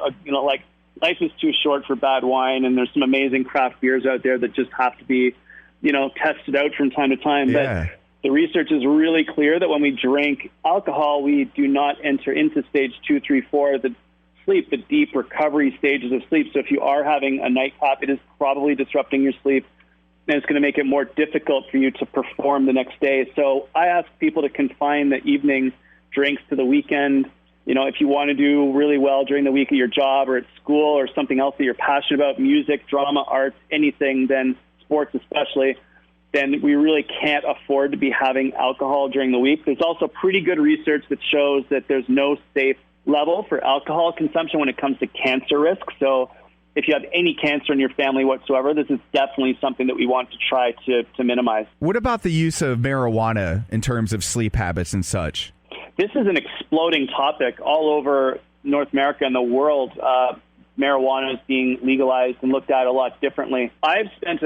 life is too short for bad wine, and there's some amazing craft beers out there that just have to be, tested out from time to time. Yeah. But the research is really clear that when we drink alcohol, we do not enter into stage 2, 3, 4, the deep recovery stages of sleep. So if you are having a nightcap, it is probably disrupting your sleep, and it's going to make it more difficult for you to perform the next day. So I ask people to confine the evening drinks to the weekend. If you want to do really well during the week at your job or at school or something else that you're passionate about, music, drama, arts, anything, then sports especially, then we really can't afford to be having alcohol during the week. There's also pretty good research that shows that there's no safe level for alcohol consumption when it comes to cancer risk. So if you have any cancer in your family whatsoever, this is definitely something that we want to try to minimize. What about the use of marijuana in terms of sleep habits and such? This is an exploding topic all over North America and the world. Marijuana is being legalized and looked at a lot differently. I've spent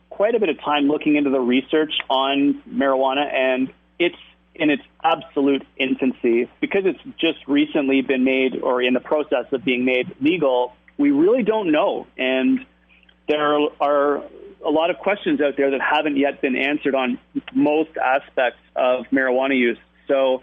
quite a bit of time looking into the research on marijuana, and it's in its absolute infancy. Because it's just recently been made, or in the process of being made legal, we really don't know. And there are a lot of questions out there that haven't yet been answered on most aspects of marijuana use. So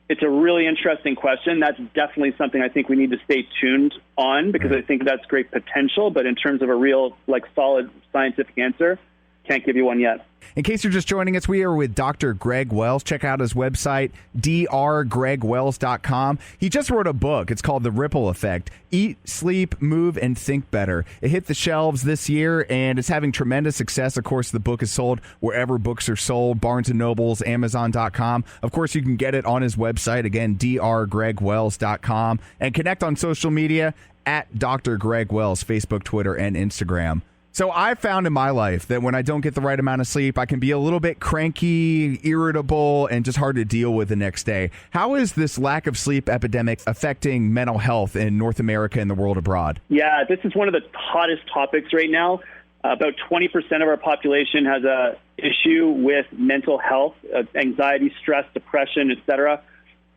it's a really interesting question. That's definitely something I think we need to stay tuned on, because I think that's great potential. But in terms of a real, solid scientific answer, can't give you one yet. In case you're just joining us, we are with Dr. Greg Wells. Check out his website, drgregwells.com. He just wrote a book. It's called The Ripple Effect. Eat, Sleep, Move, and Think Better. It hit the shelves this year, and it's having tremendous success. Of course, the book is sold wherever books are sold, Barnes & Nobles, Amazon.com. Of course, you can get it on his website, again, drgregwells.com. And connect on social media at Dr. Greg Wells, Facebook, Twitter, and Instagram. So I found in my life that when I don't get the right amount of sleep, I can be a little bit cranky, irritable, and just hard to deal with the next day. How is this lack of sleep epidemic affecting mental health in North America and the world abroad? Yeah, this is one of the hottest topics right now. About 20% of our population has a issue with mental health, anxiety, stress, depression, etc.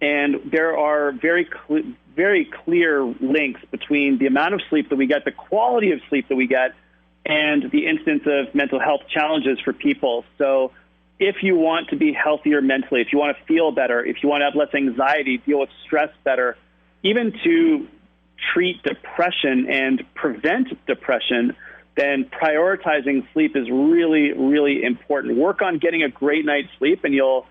And there are very clear links between the amount of sleep that we get, the quality of sleep that we get, and the instance of mental health challenges for people. So if you want to be healthier mentally, if you want to feel better, if you want to have less anxiety, deal with stress better, even to treat depression and prevent depression, then prioritizing sleep is really, really important. Work on getting a great night's sleep, and you'll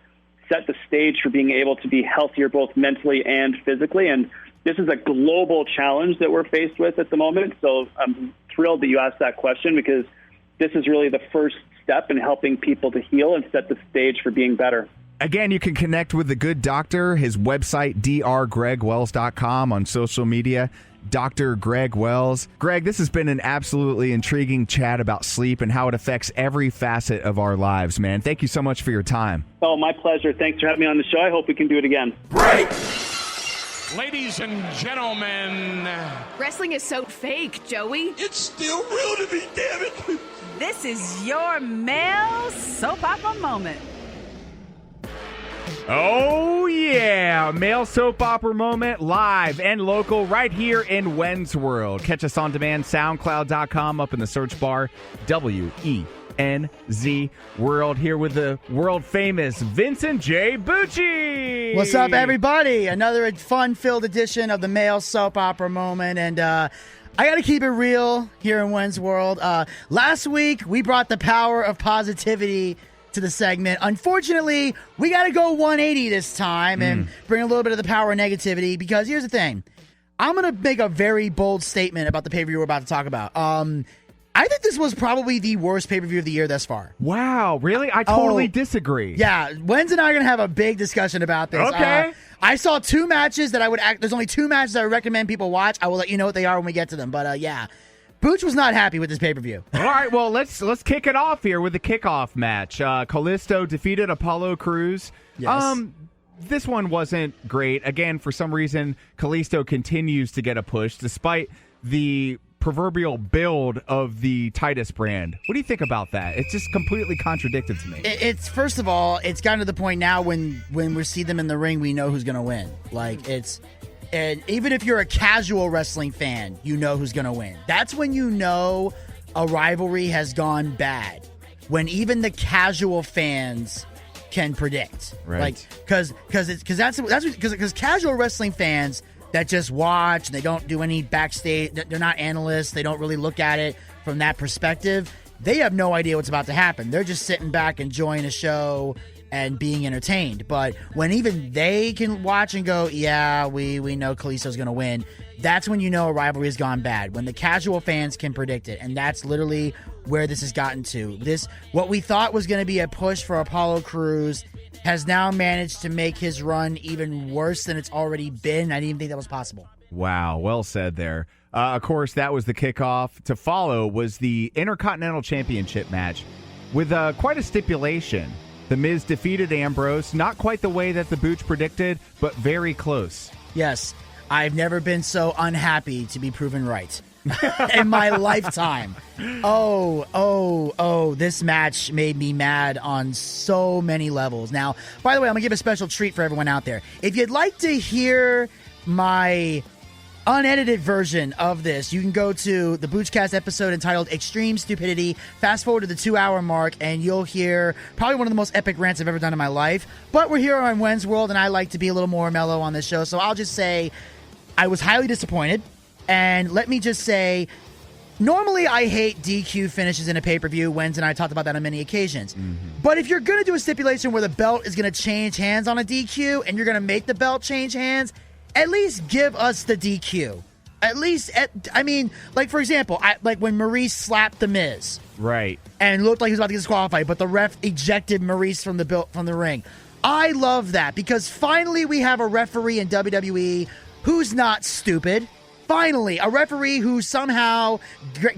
set the stage for being able to be healthier both mentally and physically. And this is a global challenge that we're faced with at the moment. So I'm thrilled that you asked that question, because this is really the first step in helping people to heal and set the stage for being better. Again, you can connect with the good doctor, his website, drgregwells.com, on social media, Dr. Greg Wells. Greg, this has been an absolutely intriguing chat about sleep and how it affects every facet of our lives, man. Thank you so much for your time. Oh, my pleasure. Thanks for having me on the show. I hope we can do it again. Break! Ladies and gentlemen. Wrestling is so fake, Joey. It's still real to me, damn it. This is your male soap opera moment. Oh, yeah. Male soap opera moment, live and local, right here in Wenz World. Catch us on demand, SoundCloud.com, up in the search bar, WENZ World, here with the world-famous Vincent J. Bucci. What's up, everybody? Another fun-filled edition of the male soap opera moment, and I got to keep it real here in Wenz World. Last week, we brought the power of positivity to the segment. Unfortunately, we got to go 180 this time and bring a little bit of the power of negativity, because here's the thing. I'm going to make a very bold statement about the pay-per-view we're about to talk about. I think this was probably the worst pay-per-view of the year thus far. Wow, really? I totally disagree. Yeah, Wenz and I are going to have a big discussion about this. Okay. I saw two matches that I would there's only two matches I would recommend people watch. I will let you know what they are when we get to them. But yeah, Booch was not happy with this pay-per-view. All right, well, let's kick it off here with the kickoff match. Kalisto defeated Apollo Crews. Yes. This one wasn't great. Again, for some reason, Kalisto continues to get a push despite the proverbial build of the Titus brand. What do you think about that? It's just completely contradicted to me. It's first of all, it's gotten to the point now when we see them in the ring, we know who's going to win. And even if you're a casual wrestling fan, you know who's going to win. That's when you know a rivalry has gone bad. When even the casual fans can predict, right? Because casual wrestling fans that just watch and they don't do any backstage, they're not analysts, they don't really look at it from that perspective. They have no idea what's about to happen. They're just sitting back enjoying a show and being entertained. But when even they can watch and go, yeah, we know Kalisto's going to win, that's when you know a rivalry has gone bad. When the casual fans can predict it. And that's literally where this has gotten to. What we thought was going to be a push for Apollo Crews has now managed to make his run even worse than it's already been. I didn't even think that was possible. Wow, well said there. Of course, that was the kickoff. To follow was the Intercontinental Championship match with quite a stipulation. The Miz defeated Ambrose, not quite the way that the Booch predicted, but very close. Yes, I've never been so unhappy to be proven right in my lifetime. This match made me mad on so many levels. Now, by the way, I'm going to give a special treat for everyone out there. If you'd like to hear my unedited version of this, you can go to the Boochcast episode entitled Extreme Stupidity. Fast forward to the 2-hour mark, and you'll hear probably one of the most epic rants I've ever done in my life. But we're here on Wenz World, and I like to be a little more mellow on this show, so I'll just say I was highly disappointed. And let me just say, normally I hate DQ finishes in a pay-per-view. Wenz and I talked about that on many occasions. Mm-hmm. But if you're going to do a stipulation where the belt is going to change hands on a DQ, and you're going to make the belt change hands, at least give us the DQ. At least, for example, like when Maurice slapped The Miz. Right. And looked like he was about to get disqualified, but the ref ejected Maurice from the ring. I love that, because finally we have a referee in WWE who's not stupid. Finally, a referee who somehow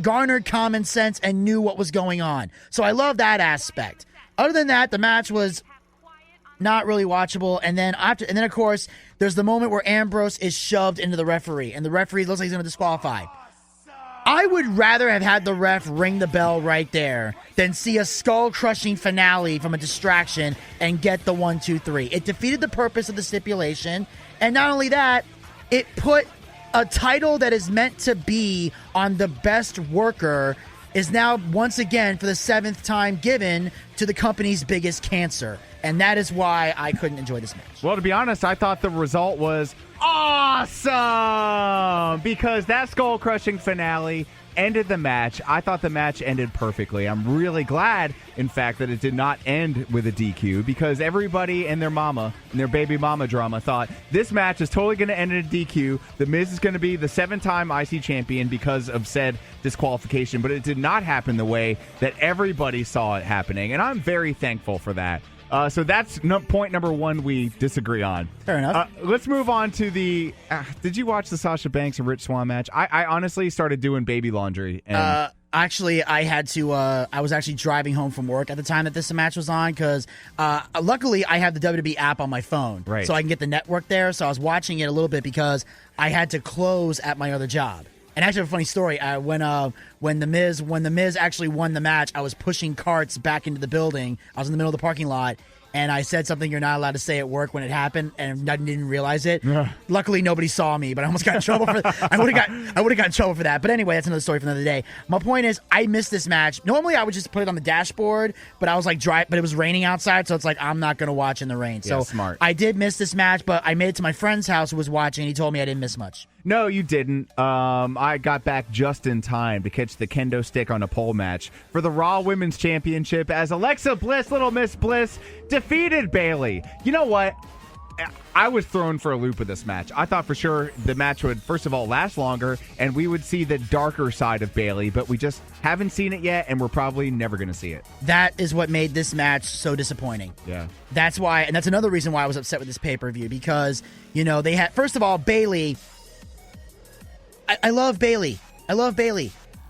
garnered common sense and knew what was going on. So I love that aspect. Other than that, the match was not really watchable. And then of course, there's the moment where Ambrose is shoved into the referee, and the referee looks like he's going to disqualify. I would rather have had the ref ring the bell right there than see a skull-crushing finale from a distraction and get the 1, 2, 3. It defeated the purpose of the stipulation, and not only that, it put a title that is meant to be on the best worker is now once again for the 7th time given to the company's biggest cancer. And that is why I couldn't enjoy this match. Well, to be honest, I thought the result was awesome because that skull-crushing finale ended the match. I thought the match ended perfectly. I'm really glad, in fact, that it did not end with a DQ because everybody and their mama and their baby mama drama thought this match is totally going to end in a DQ. The Miz is going to be the 7-time IC champion because of said disqualification, but it did not happen the way that everybody saw it happening, and I'm very thankful for that. So that's point number 1 we disagree on. Fair enough. Let's move on to the... did you watch the Sasha Banks and Rich Swann match? I honestly started doing baby laundry. And actually, I had to... I was actually driving home from work at the time that this match was on because luckily I have the WWE app on my phone. Right. So I can get the network there. So I was watching it a little bit because I had to close at my other job. And actually, a funny story. When the Miz actually won the match, I was pushing carts back into the building. I was in the middle of the parking lot, and I said something you're not allowed to say at work when it happened, and I didn't realize it. Luckily, nobody saw me, but I almost got in trouble for that. I would have got in trouble for that. But anyway, that's another story for another day. My point is, I missed this match. Normally, I would just put it on the dashboard, but I was like but it was raining outside, so it's like I'm not going to watch in the rain. Yeah, so smart. I did miss this match, but I made it to my friend's house who was watching, and he told me I didn't miss much. No, you didn't. I got back just in time to catch the kendo stick on a pole match for the Raw Women's Championship as Alexa Bliss, Little Miss Bliss, defeated Bayley. You know what? I was thrown for a loop with this match. I thought for sure the match would, first of all, last longer, and we would see the darker side of Bayley, but we just haven't seen it yet, and we're probably never going to see it. That is what made this match so disappointing. Yeah. That's why, and that's another reason why I was upset with this pay-per-view, because, they had, first of all, Bayley... I love Bayley.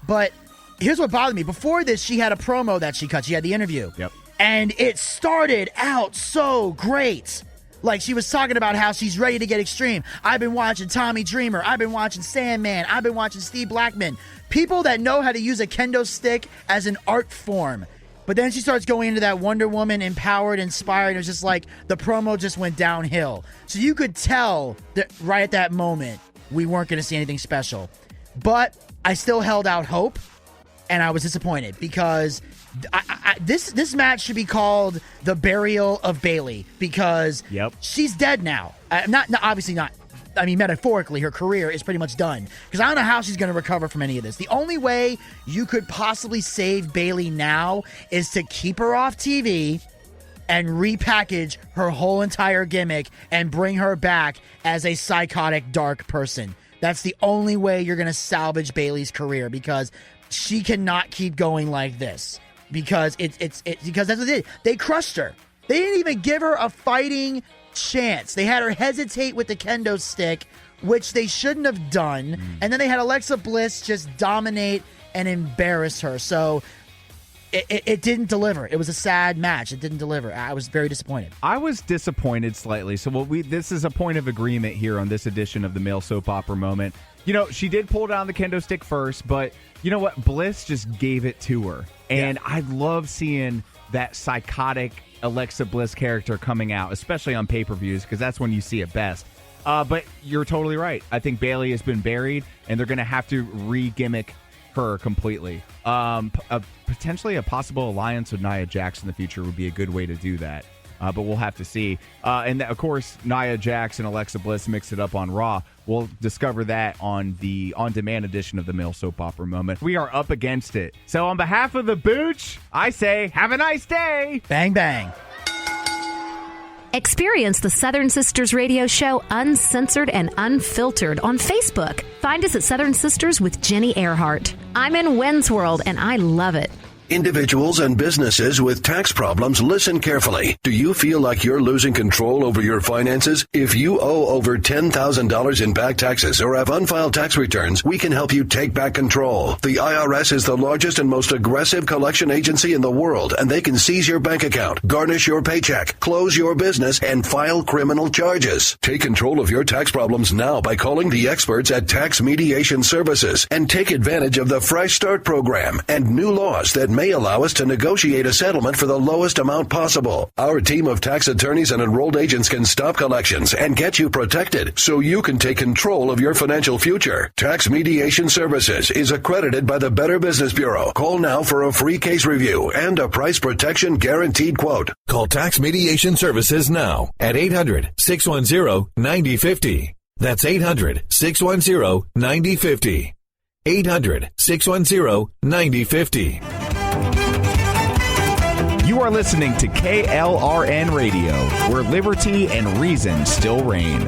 But here's what bothered me. Before this, she had a promo that she cut. She had the interview. Yep. And it started out so great. Like, she was talking about how she's ready to get extreme. I've been watching Tommy Dreamer. I've been watching Sandman. I've been watching Steve Blackman. People that know how to use a kendo stick as an art form. But then she starts going into that Wonder Woman empowered, inspired. It was just like the promo just went downhill. So you could tell that right at that moment, we weren't going to see anything special. But I still held out hope, and I was disappointed because this match should be called the burial of Bayley because she's dead now. Obviously not. I mean, metaphorically, her career is pretty much done because I don't know how she's going to recover from any of this. The only way you could possibly save Bayley now is to keep her off TV and repackage her whole entire gimmick and bring her back as a psychotic, dark person. That's the only way you're going to salvage Bayley's career because she cannot keep going like this. Because because that's what they did. They crushed her. They didn't even give her a fighting chance. They had her hesitate with the kendo stick, which they shouldn't have done. And then they had Alexa Bliss just dominate and embarrass her. So It didn't deliver. It was a sad match. It didn't deliver. I was very disappointed. I was disappointed slightly. So this is a point of agreement here on this edition of the Male Soap Opera Moment. She did pull down the kendo stick first, but you know what? Bliss just gave it to her. And I love seeing that psychotic Alexa Bliss character coming out, especially on pay-per-views, because that's when you see it best. But you're totally right. I think Bayley has been buried, and they're going to have to re-gimmick her completely. Potentially a possible alliance with Nia Jax in the future would be a good way to do that. But we'll have to see. Of course, Nia Jax and Alexa Bliss mix it up on Raw. We'll discover that on the on-demand edition of the Male Soap Opera Moment. We are up against it. So on behalf of the Booch, I say, have a nice day. Bang, bang. Experience the Southern Sisters radio show uncensored and unfiltered on Facebook. Find us at Southern Sisters with Jenny Earhart. I'm in Wenz World, and I love it. Individuals and businesses with tax problems, listen carefully. Do you feel like you're losing control over your finances? If you owe over $10,000 in back taxes or have unfiled tax returns, we can help you take back control. The IRS is the largest and most aggressive collection agency in the world, and they can seize your bank account, garnish your paycheck, close your business, and file criminal charges. Take control of your tax problems now by calling the experts at Tax Mediation Services and take advantage of the Fresh Start program and new laws that may allow us to negotiate a settlement for the lowest amount possible. Our team of tax attorneys and enrolled agents can stop collections and get you protected so you can take control of your financial future. Tax Mediation Services is accredited by the Better Business Bureau. Call now for a free case review and a price protection guaranteed quote. Call Tax Mediation Services now at 800-610-9050. That's 800-610-9050. 800-610-9050. You are listening to KLRN Radio, where liberty and reason still reign.